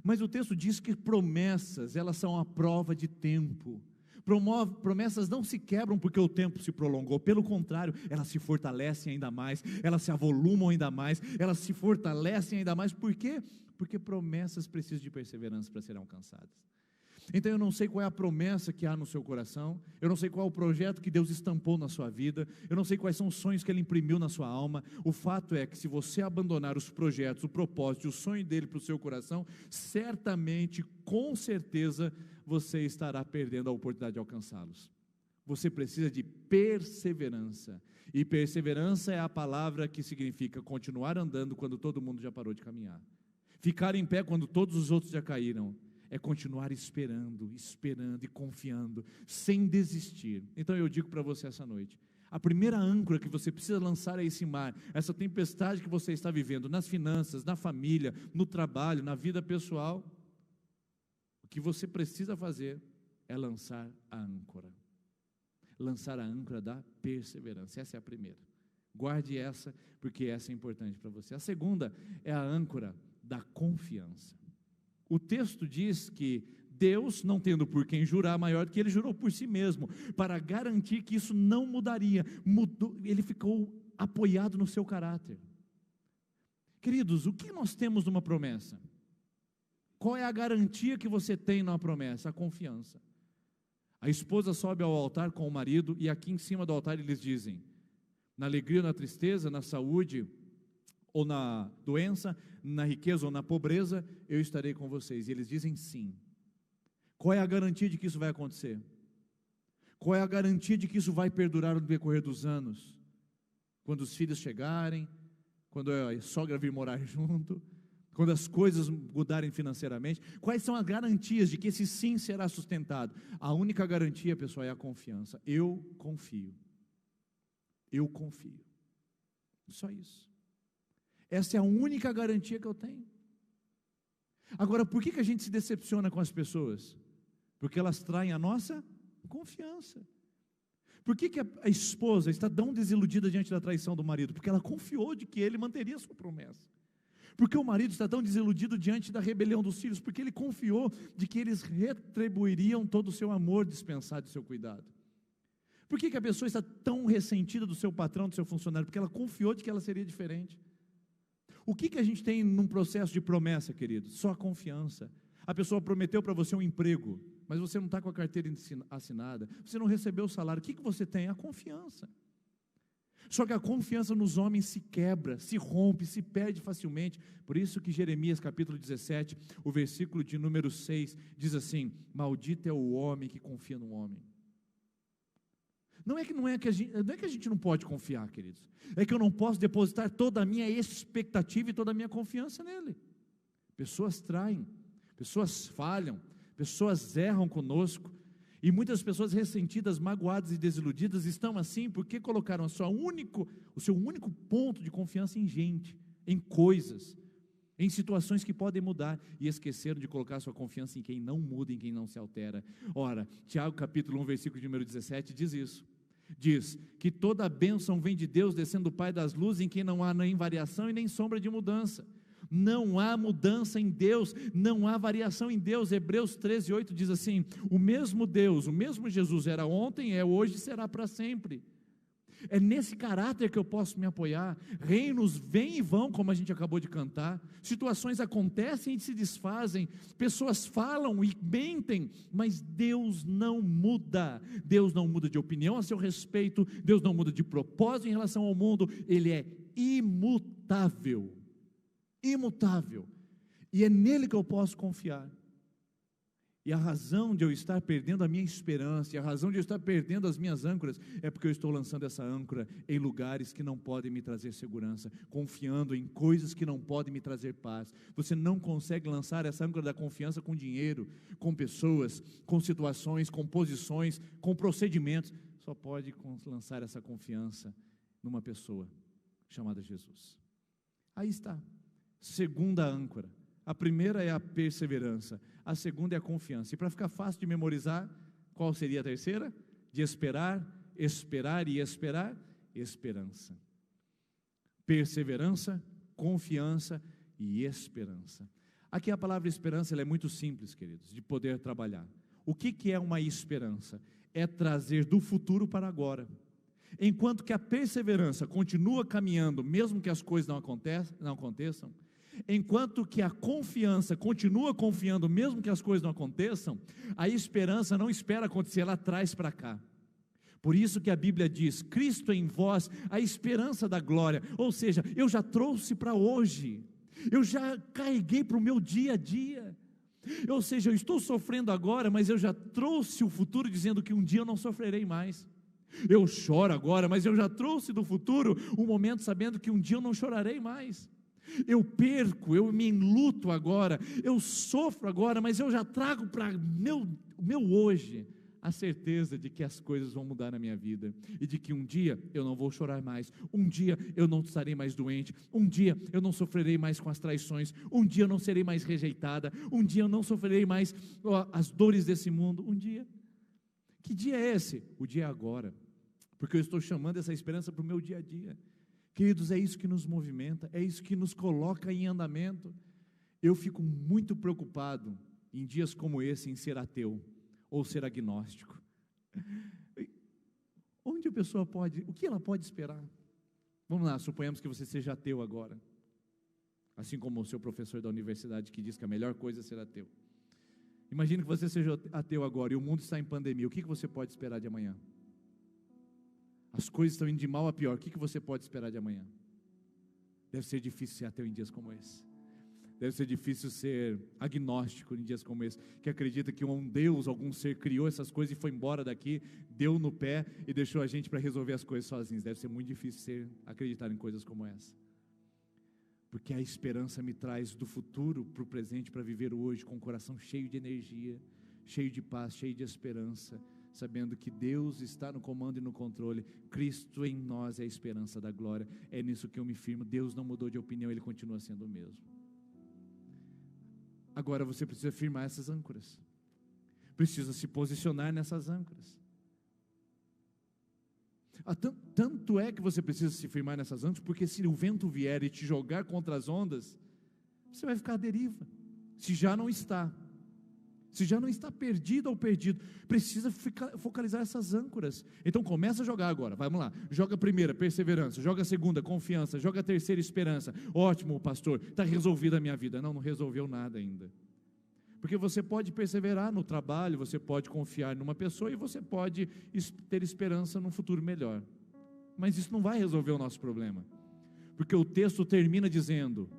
Mas o texto diz que promessas, elas são a prova de tempo. Promessas não se quebram porque o tempo se prolongou, pelo contrário, elas se fortalecem ainda mais, elas se avolumam ainda mais, elas se fortalecem ainda mais. Por quê? Porque promessas precisam de perseverança para serem alcançadas. Então eu não sei qual é a promessa que há no seu coração, eu não sei qual é o projeto que Deus estampou na sua vida, eu não sei quais são os sonhos que Ele imprimiu na sua alma. O fato é que se você abandonar os projetos, o propósito, o sonho dEle para o seu coração, certamente, com certeza, você estará perdendo a oportunidade de alcançá-los. Você precisa de perseverança, e perseverança é a palavra que significa continuar andando quando todo mundo já parou de caminhar. Ficar em pé quando todos os outros já caíram é continuar esperando, esperando e confiando, sem desistir. Então eu digo para você essa noite, a primeira âncora que você precisa lançar é esse mar, essa tempestade que você está vivendo, nas finanças, na família, no trabalho, na vida pessoal. O que você precisa fazer é lançar a âncora. Lançar a âncora da perseverança. Essa é a primeira. Guarde essa, porque essa é importante para você. A segunda é a âncora da confiança. O texto diz que Deus, não tendo por quem jurar maior do que ele, jurou por si mesmo, para garantir que isso não mudaria. Ele ficou apoiado no seu caráter. Queridos, o que nós temos numa promessa? Qual é a garantia que você tem numa promessa? A confiança. A esposa sobe ao altar com o marido, e aqui em cima do altar eles dizem, na alegria ou na tristeza, na saúde ou na doença, na riqueza ou na pobreza, eu estarei com vocês. E eles dizem sim. Qual é a garantia de que isso vai acontecer? Qual é a garantia de que isso vai perdurar no decorrer dos anos? Quando os filhos chegarem, quando a sogra vir morar junto, quando as coisas mudarem financeiramente, quais são as garantias de que esse sim será sustentado? A única garantia, pessoal, é a confiança. Eu confio. Eu confio. Só isso. Essa é a única garantia que eu tenho. Agora, por que a gente se decepciona com as pessoas? Porque elas traem a nossa confiança. Por que a esposa está tão desiludida diante da traição do marido? Porque ela confiou de que ele manteria a sua promessa. Porque o marido está tão desiludido diante da rebelião dos filhos? Porque ele confiou de que eles retribuiriam todo o seu amor dispensado e seu cuidado. Por que a pessoa está tão ressentida do seu patrão, do seu funcionário? Porque ela confiou de que ela seria diferente. O que a gente tem num processo de promessa, querido? Só a confiança. A pessoa prometeu para você um emprego, mas você não está com a carteira assinada, você não recebeu o salário. O que você tem? A confiança. Só que a confiança nos homens se quebra, se rompe, se perde facilmente. Por isso que Jeremias capítulo 17, o versículo de número 6, diz assim, maldito é o homem que confia no homem. Não é que a gente não pode confiar, queridos. É que eu não posso depositar toda a minha expectativa e toda a minha confiança nele. Pessoas traem, pessoas falham, pessoas erram conosco. E muitas pessoas ressentidas, magoadas e desiludidas estão assim porque colocaram o seu único ponto de confiança em gente, em coisas, em situações que podem mudar, e esqueceram de colocar sua confiança em quem não muda, em quem não se altera. Ora, Tiago capítulo 1, versículo de número 17 diz isso. Diz que toda a bênção vem de Deus, descendo do Pai das luzes, em quem não há nem variação e nem sombra de mudança. Não há mudança em Deus, não há variação em Deus. Hebreus 13:8 diz assim, o mesmo Deus, o mesmo Jesus era ontem, é hoje e será para sempre. É nesse caráter que eu posso me apoiar. Reinos vêm e vão, como a gente acabou de cantar. Situações acontecem e se desfazem. Pessoas falam e mentem, mas Deus não muda. Deus não muda de opinião a seu respeito. Deus não muda de propósito em relação ao mundo. Ele é imutável. Imutável. E é nele que eu posso confiar. E a razão de eu estar perdendo a minha esperança, e a razão de eu estar perdendo as minhas âncoras, é porque eu estou lançando essa âncora em lugares que não podem me trazer segurança, confiando em coisas que não podem me trazer paz. Você não consegue lançar essa âncora da confiança com dinheiro, com pessoas, com situações, com posições, com procedimentos. Só pode lançar essa confiança numa pessoa chamada Jesus. Aí está, segunda âncora. A primeira é a perseverança, a segunda é a confiança. E para ficar fácil de memorizar, qual seria a terceira? De esperar, esperar e esperar, esperança. Perseverança, confiança e esperança. Aqui a palavra esperança ela é muito simples, queridos, de poder trabalhar. O que é uma esperança? É trazer do futuro para agora. Enquanto que a perseverança continua caminhando, mesmo que as coisas não aconteçam, enquanto que a confiança continua confiando, mesmo que as coisas não aconteçam, a esperança não espera acontecer, ela traz para cá. Por isso que a Bíblia diz, Cristo em vós, a esperança da glória, ou seja, eu já trouxe para hoje, eu já carreguei para o meu dia a dia, ou seja, eu estou sofrendo agora, mas eu já trouxe o futuro dizendo que um dia eu não sofrerei mais. Eu choro agora, mas eu já trouxe do futuro um momento sabendo que um dia eu não chorarei mais. Eu perco, eu me enluto agora, eu sofro agora, mas eu já trago para o meu hoje a certeza de que as coisas vão mudar na minha vida, e de que um dia eu não vou chorar mais, um dia eu não estarei mais doente, um dia eu não sofrerei mais com as traições, um dia eu não serei mais rejeitada, um dia eu não sofrerei mais as dores desse mundo, um dia. Que dia é esse? O dia é agora, porque eu estou chamando essa esperança para o meu dia a dia. Queridos, é isso que nos movimenta, é isso que nos coloca em andamento. Eu fico muito preocupado em dias como esse em ser ateu ou ser agnóstico. Onde a pessoa pode, o que ela pode esperar? Vamos lá, suponhamos que você seja ateu agora, assim como o seu professor da universidade que diz que a melhor coisa é ser ateu. Imagine que você seja ateu agora e o mundo está em pandemia, o que você pode esperar de amanhã? As coisas estão indo de mal a pior, o que você pode esperar de amanhã? Deve ser difícil ser ateu em dias como esse. Deve ser difícil ser agnóstico em dias como esse, que acredita que um Deus, algum ser criou essas coisas e foi embora daqui, deu no pé e deixou a gente para resolver as coisas sozinhos. Deve ser muito difícil acreditar em coisas como essa, porque a esperança me traz do futuro para o presente, para viver o hoje com o coração cheio de energia, cheio de paz, cheio de esperança, sabendo que Deus está no comando e no controle. Cristo em nós é a esperança da glória. É nisso que eu me firmo. Deus não mudou de opinião, Ele continua sendo o mesmo. Agora você precisa firmar essas âncoras, precisa se posicionar nessas âncoras. Tanto é que você precisa se firmar nessas âncoras, porque se o vento vier e te jogar contra as ondas, você vai ficar à deriva, se já não está perdido ou perdido, precisa focalizar essas âncoras. Então começa a jogar agora, vamos lá, joga a primeira, perseverança, joga a segunda, confiança, joga a terceira, esperança. Ótimo, pastor, está resolvida a minha vida. Não resolveu nada ainda, porque você pode perseverar no trabalho, você pode confiar numa pessoa e você pode ter esperança num futuro melhor, mas isso não vai resolver o nosso problema, porque o texto termina dizendo: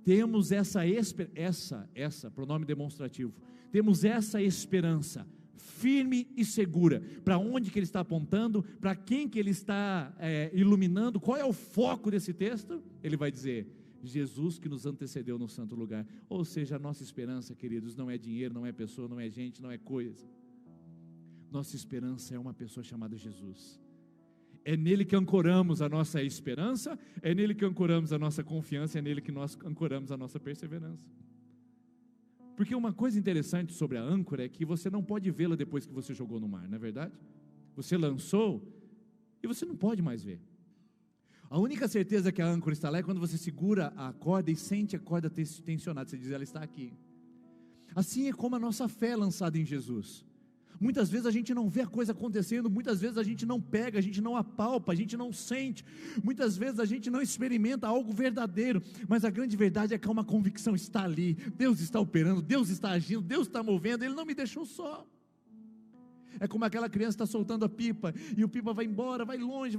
temos essa pronome demonstrativo, temos essa esperança firme e segura. Para onde que ele está apontando? Para quem que ele está iluminando? Qual é o foco desse texto? Ele vai dizer: Jesus que nos antecedeu no santo lugar. Ou seja, a nossa esperança, queridos, não é dinheiro, não é pessoa, não é gente, não é coisa. Nossa esperança é uma pessoa chamada Jesus. É nele que ancoramos a nossa esperança, é nele que ancoramos a nossa confiança, é nele que nós ancoramos a nossa perseverança. Porque uma coisa interessante sobre a âncora é que você não pode vê-la depois que você jogou no mar, não é verdade? Você lançou e você não pode mais ver. A única certeza que a âncora está lá é quando você segura a corda e sente a corda tensionada, você diz: ela está aqui. Assim é como a nossa fé é lançada em Jesus. Muitas vezes a gente não vê a coisa acontecendo, muitas vezes a gente não pega, a gente não apalpa, a gente não sente, muitas vezes a gente não experimenta algo verdadeiro, mas a grande verdade é que uma convicção está ali, Deus está operando, Deus está agindo, Deus está movendo, Ele não me deixou só. É como aquela criança está soltando a pipa, e o pipa vai embora, vai longe,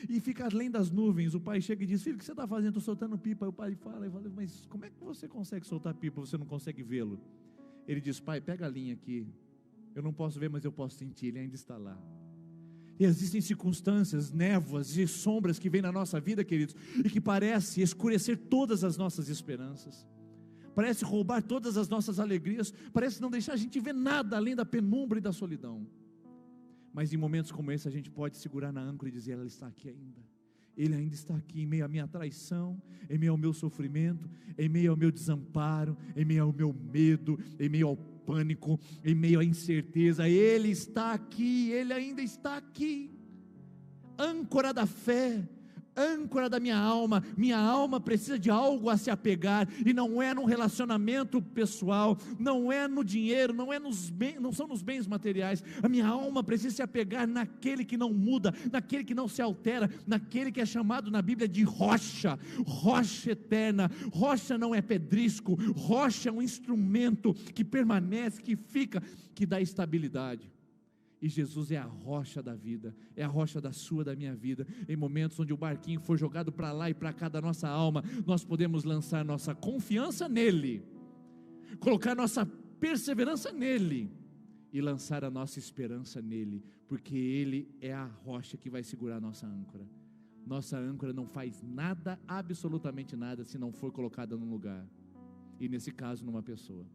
e fica além das nuvens. O pai chega e diz: filho, o que você está fazendo? Estou soltando pipa. Aí o pai fala, mas como é que você consegue soltar pipa, você não consegue vê-lo? Ele diz: pai, pega a linha aqui, eu não posso ver, mas eu posso sentir, ele ainda está lá. E existem circunstâncias, névoas e sombras que vêm na nossa vida, queridos, e que parece escurecer todas as nossas esperanças, parece roubar todas as nossas alegrias, parece não deixar a gente ver nada além da penumbra e da solidão. Mas em momentos como esse a gente pode segurar na âncora e dizer: ela está aqui ainda, Ele ainda está aqui em meio à minha traição, em meio ao meu sofrimento, em meio ao meu desamparo, em meio ao meu medo, em meio ao pânico, em meio à incerteza. Ele está aqui, Ele ainda está aqui. Âncora da fé, âncora da minha alma precisa de algo a se apegar, e não é num relacionamento pessoal, não é no dinheiro, não são nos bens materiais. A minha alma precisa se apegar naquele que não muda, naquele que não se altera, naquele que é chamado na Bíblia de rocha eterna. Rocha não é pedrisco, rocha é um instrumento que permanece, que fica, que dá estabilidade. E Jesus é a rocha da vida, é a rocha da sua, da minha vida. Em momentos onde o barquinho for jogado para lá e para cá da nossa alma, nós podemos lançar nossa confiança nele, colocar nossa perseverança nele e lançar a nossa esperança nele, porque ele é a rocha que vai segurar a nossa âncora. Nossa âncora não faz nada, absolutamente nada, se não for colocada num lugar. E nesse caso, numa pessoa.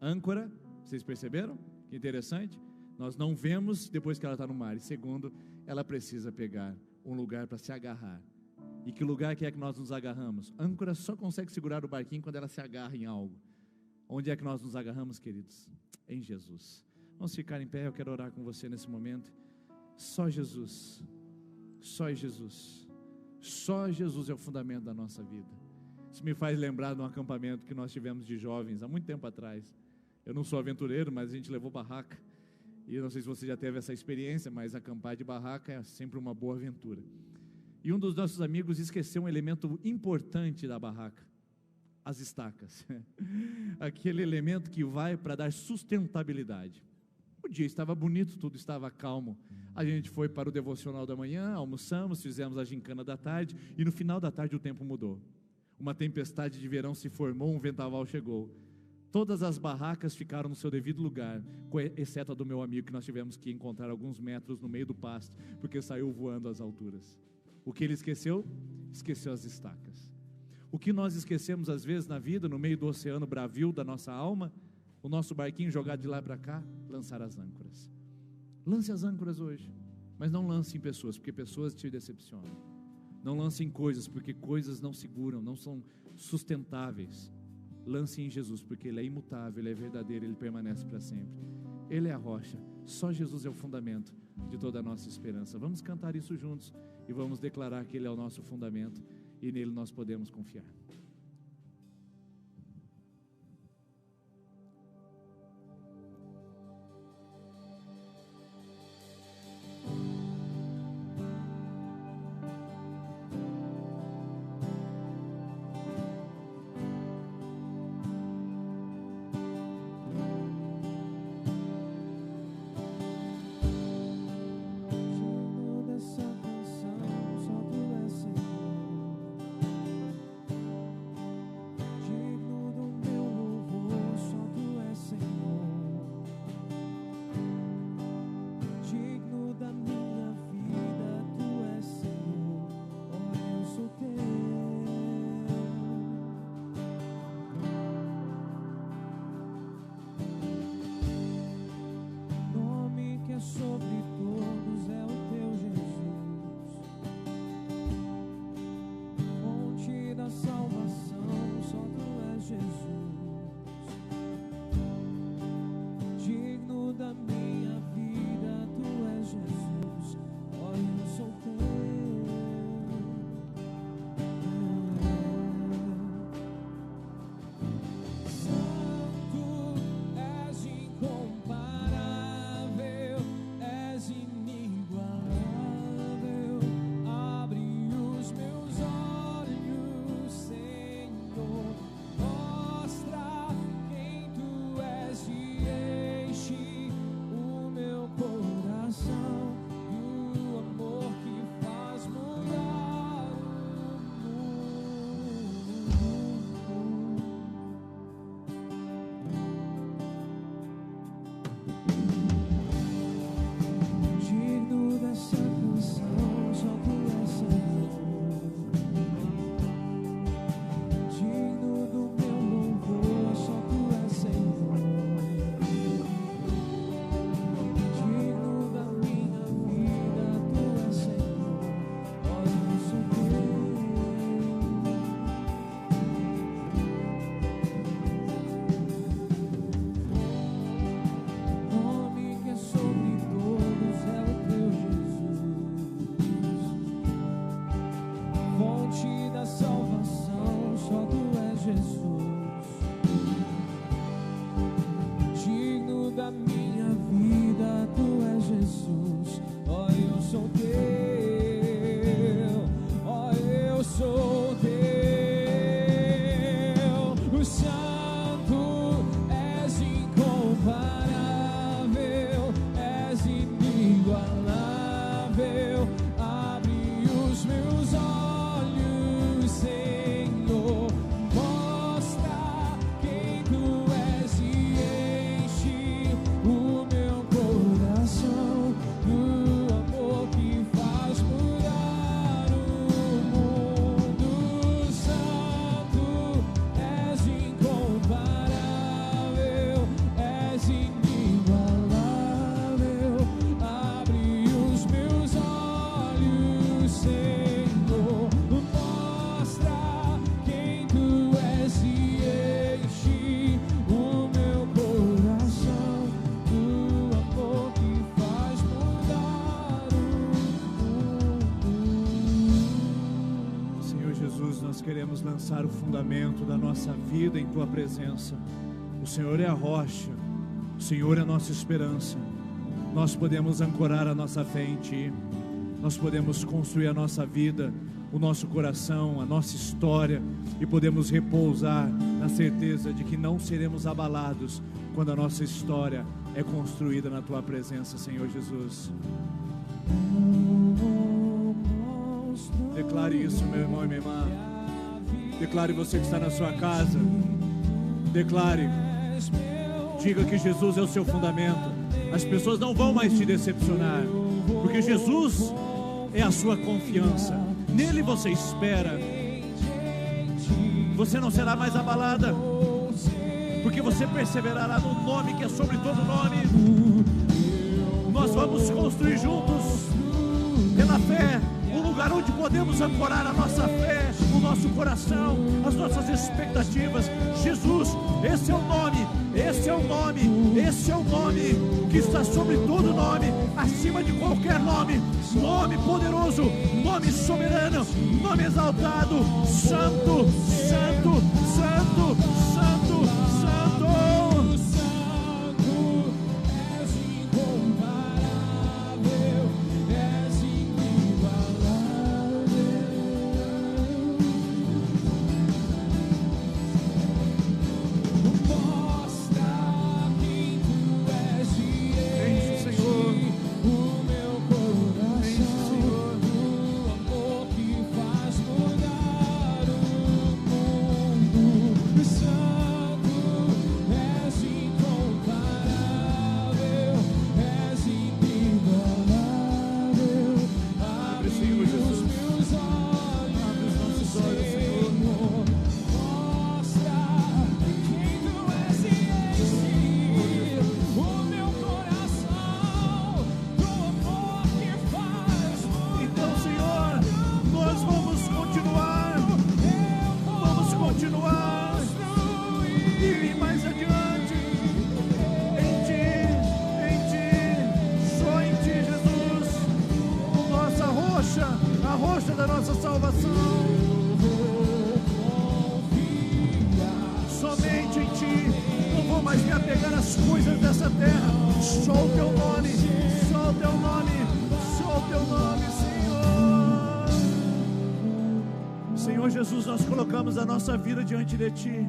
Âncora, vocês perceberam? Que interessante. Nós não vemos depois que ela está no mar. E segundo, ela precisa pegar um lugar para se agarrar. E que lugar que é que nós nos agarramos? Âncora só consegue segurar o barquinho quando ela se agarra em algo. Onde é que nós nos agarramos, queridos? Em Jesus. Vamos ficar em pé, eu quero orar com você nesse momento. Só Jesus. Só Jesus. Só Jesus é o fundamento da nossa vida. Isso me faz lembrar de um acampamento que nós tivemos de jovens há muito tempo atrás. Eu não sou aventureiro, mas a gente levou barraca. E eu não sei se você já teve essa experiência, mas acampar de barraca é sempre uma boa aventura. E um dos nossos amigos esqueceu um elemento importante da barraca: as estacas. Aquele elemento que vai para dar sustentabilidade. O dia estava bonito, tudo estava calmo. A gente foi para o devocional da manhã, almoçamos, fizemos a gincana da tarde, e no final da tarde o tempo mudou. Uma tempestade de verão se formou, um vendaval chegou. Todas as barracas ficaram no seu devido lugar, exceto a do meu amigo, que nós tivemos que encontrar alguns metros no meio do pasto, porque saiu voando às alturas. O que ele esqueceu? Esqueceu as estacas. O que nós esquecemos às vezes na vida, no meio do oceano bravio da nossa alma, o nosso barquinho jogado de lá para cá, lançar as âncoras. Lance as âncoras hoje, mas não lance em pessoas, porque pessoas te decepcionam. Não lance em coisas, porque coisas não seguram, não são sustentáveis. Lance em Jesus, porque Ele é imutável, Ele é verdadeiro, Ele permanece para sempre. Ele é a rocha, só Jesus é o fundamento de toda a nossa esperança. Vamos cantar isso juntos e vamos declarar que Ele é o nosso fundamento e nele nós podemos confiar. O meu coração, do amor que queremos lançar o fundamento da nossa vida em Tua presença. O Senhor é a rocha, o Senhor é a nossa esperança. Nós podemos ancorar a nossa fé em Ti. Nós podemos construir a nossa vida, o nosso coração, a nossa história, e podemos repousar na certeza de que não seremos abalados quando a nossa história é construída na Tua presença, Senhor Jesus. Declare isso, meu irmão e minha irmã. Declare, você que está na sua casa. Declare. Diga que Jesus é o seu fundamento. As pessoas não vão mais te decepcionar, porque Jesus é a sua confiança. Nele você espera. Você não será mais abalada, porque você perseverará no nome que é sobre todo nome. Nós vamos construir juntos, pela fé, um lugar onde podemos ancorar a nossa fé, o nosso coração, as nossas expectativas. Jesus, esse é o nome, esse é o nome, esse é o nome que está sobre todo nome, acima de qualquer nome. Nome poderoso, nome soberano, nome exaltado. Santo, santo, santo, santo, santo. A nossa vida diante de Ti.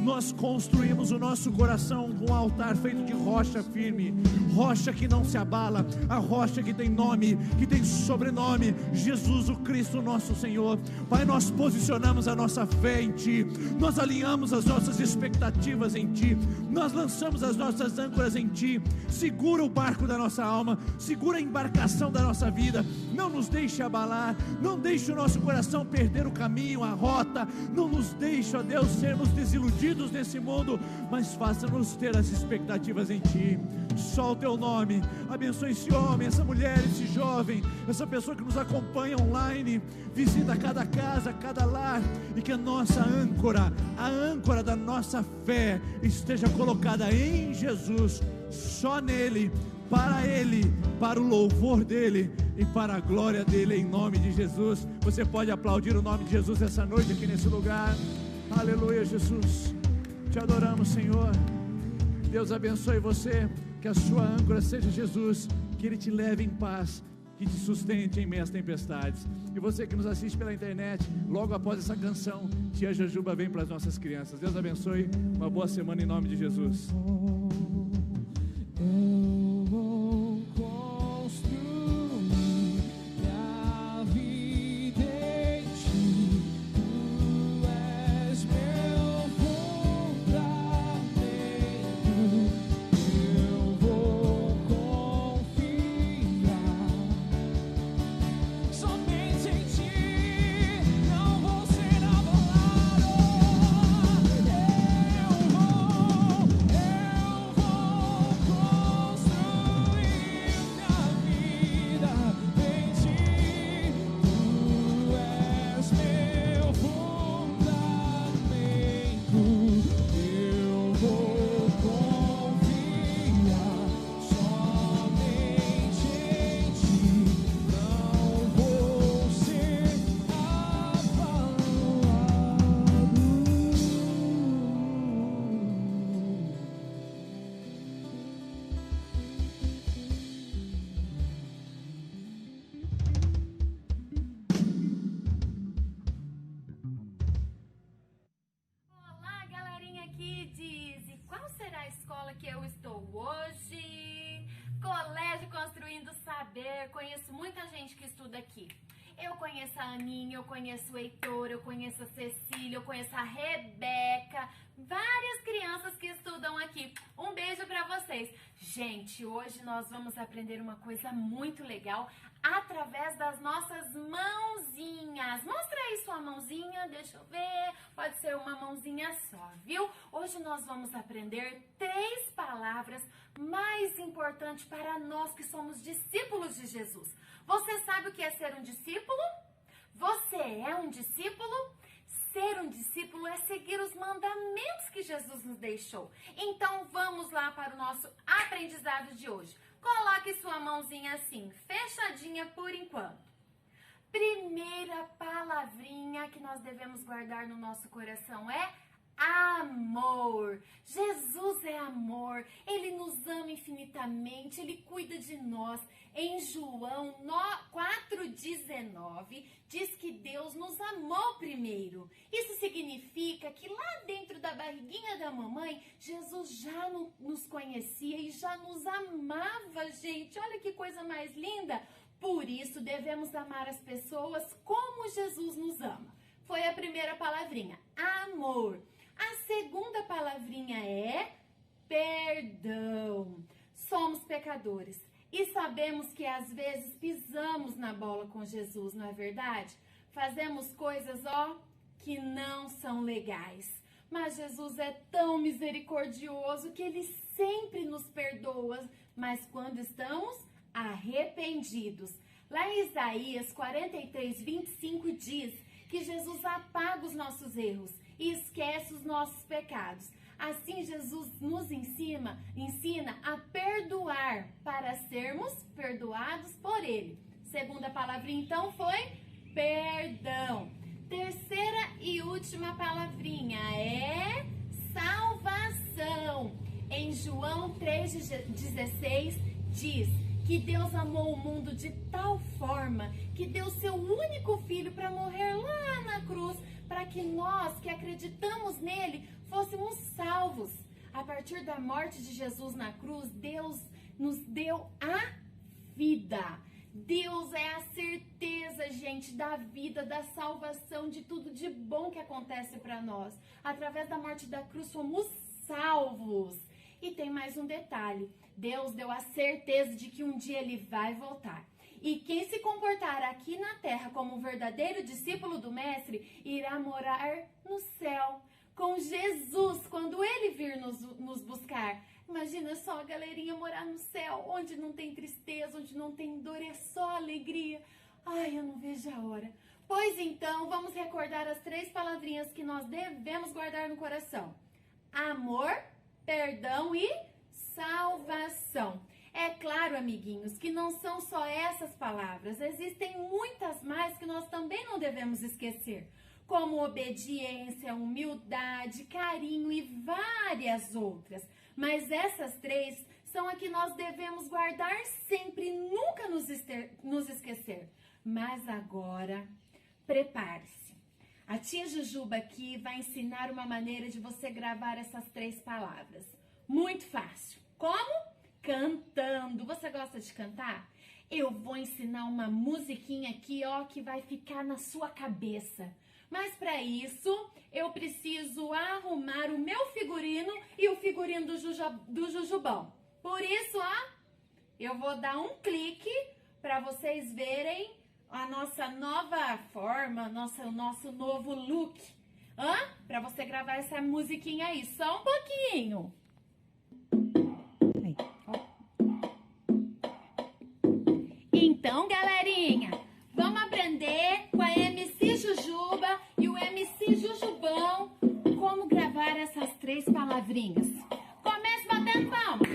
Nós construímos o nosso coração com um altar feito de rocha firme, rocha que não se abala, a rocha que tem nome, que tem sobrenome, Jesus o Cristo nosso Senhor. Pai, nós posicionamos a nossa fé em Ti, nós alinhamos as nossas expectativas em Ti, nós lançamos as nossas âncoras em Ti. Segura o barco da nossa alma, segura a embarcação da nossa vida, não nos deixe abalar, não deixe o nosso coração perder o caminho, a rota, não nos deixe, ó Deus, sermos desiludidos nesse mundo, mas faça-nos ter as expectativas em Ti. Só o Teu nome, abençoe esse homem, essa mulher, esse jovem, essa pessoa que nos acompanha online, visita cada casa, cada lar, e que a nossa âncora, a âncora da nossa fé esteja colocada em Jesus, só nele, para o louvor dele e para a glória dele, em nome de Jesus. Você pode aplaudir o nome de Jesus essa noite aqui nesse lugar. Aleluia, Jesus, te adoramos, Senhor. Deus abençoe você, que a sua âncora seja Jesus, que Ele te leve em paz, que te sustente em meio às tempestades. E você que nos assiste pela internet, logo após essa canção, Tia Jujuba vem para as nossas crianças. Deus abençoe, uma boa semana em nome de Jesus. Eu vou construir a vida em Ti, Tu és meu fundamento. Eu vou confiar somente em Ti, não vou ser abalado. Eu vou lindo saber. Conheço muita gente que estuda aqui. Eu conheço a Aninha, eu conheço o Heitor, eu conheço a Cecília, eu conheço a Rebeca. Várias crianças que estudam aqui. Um beijo pra vocês. Gente, hoje nós vamos aprender uma coisa muito legal através das nossas mãozinhas. Mostra aí sua mãozinha, deixa eu ver. Pode ser uma mãozinha só, viu? Hoje nós vamos aprender 3 palavras mais importantes para nós que somos discípulos de Jesus. Você sabe o que é ser um discípulo? Você é um discípulo? Ser um discípulo é seguir os mandamentos que Jesus nos deixou. Então vamos lá para o nosso aprendizado de hoje. Coloque sua mãozinha assim, fechadinha por enquanto. Primeira palavrinha que nós devemos guardar no nosso coração é amor. Jesus é amor. Ele nos ama infinitamente. Ele cuida de nós. Em João 4,19 diz que Deus nos amou primeiro. Isso significa que lá dentro da barriguinha da mamãe, Jesus já nos conhecia e já nos amava, gente. Olha que coisa mais linda. Por isso devemos amar as pessoas como Jesus nos ama. Foi a primeira palavrinha, amor. A segunda palavrinha é perdão. Somos pecadores e sabemos que às vezes pisamos na bola com Jesus, não é verdade? Fazemos coisas, que não são legais. Mas Jesus é tão misericordioso que Ele sempre nos perdoa, mas quando estamos arrependidos. Lá em Isaías 43:25 diz que Jesus apaga os nossos erros e esquece os nossos pecados. Assim, Jesus nos ensina a perdoar para sermos perdoados por Ele. Segunda palavrinha, então, foi perdão. Terceira e última palavrinha é salvação. Em João 3,16 diz que Deus amou o mundo de tal forma que deu seu único filho para morrer lá na cruz, para que nós que acreditamos nele fôssemos salvos. A partir da morte de Jesus na cruz, Deus nos deu a vida. Deus é a certeza, gente, da vida, da salvação, de tudo de bom que acontece para nós. Através da morte da cruz somos salvos. E tem mais um detalhe. Deus deu a certeza de que um dia Ele vai voltar. E quem se comportar aqui na terra como um verdadeiro discípulo do Mestre, irá morar no céu com Jesus, quando Ele vir nos buscar. Imagina só a galerinha morar no céu, onde não tem tristeza, onde não tem dor, é só alegria. Ai, eu não vejo a hora. Pois então, vamos recordar as 3 palavrinhas que nós devemos guardar no coração. Amor, perdão e salvação. É claro, amiguinhos, que não são só essas palavras. Existem muitas mais que nós também não devemos esquecer. Como obediência, humildade, carinho e várias outras. Mas essas 3 são a que nós devemos guardar sempre e nunca nos esquecer. Mas agora, prepare-se. A tia Jujuba aqui vai ensinar uma maneira de você gravar essas 3 palavras. Muito fácil. Como? Cantando. Você gosta de cantar? Eu vou ensinar uma musiquinha aqui, que vai ficar na sua cabeça. Mas para isso, eu preciso arrumar o meu figurino e o figurino do Jujubão. Por isso, eu vou dar um clique para vocês verem a nossa nova forma, o nosso novo look. Para você gravar essa musiquinha aí, só um pouquinho. Então, galerinha, vamos aprender com a MC Jujuba e o MC Jujubão como gravar essas 3 palavrinhas. Comece batendo palma.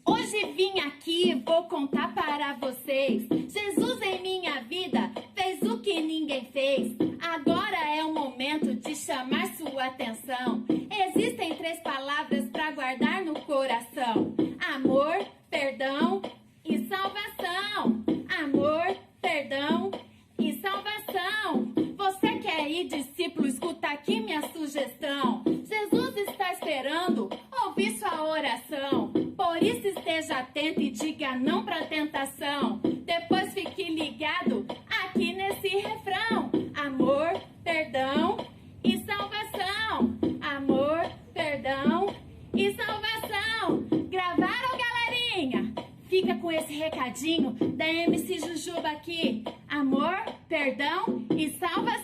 Hoje vim aqui, vou contar para vocês. Jesus em minha vida fez o que ninguém fez. Agora é o momento de chamar sua atenção. Existem 3 palavras para guardar no coração. Amor, perdão e salvação. Amor, perdão e salvação. Você quer ir, discípulo? Escuta aqui minha sugestão. Jesus está esperando ouvir sua oração. Por Seja atento e diga não pra tentação. Depois fique ligado aqui nesse refrão. Amor, perdão e salvação. Amor, perdão e salvação. Gravaram, galerinha? Fica com esse recadinho da MC Jujuba aqui. Amor, perdão e salvação.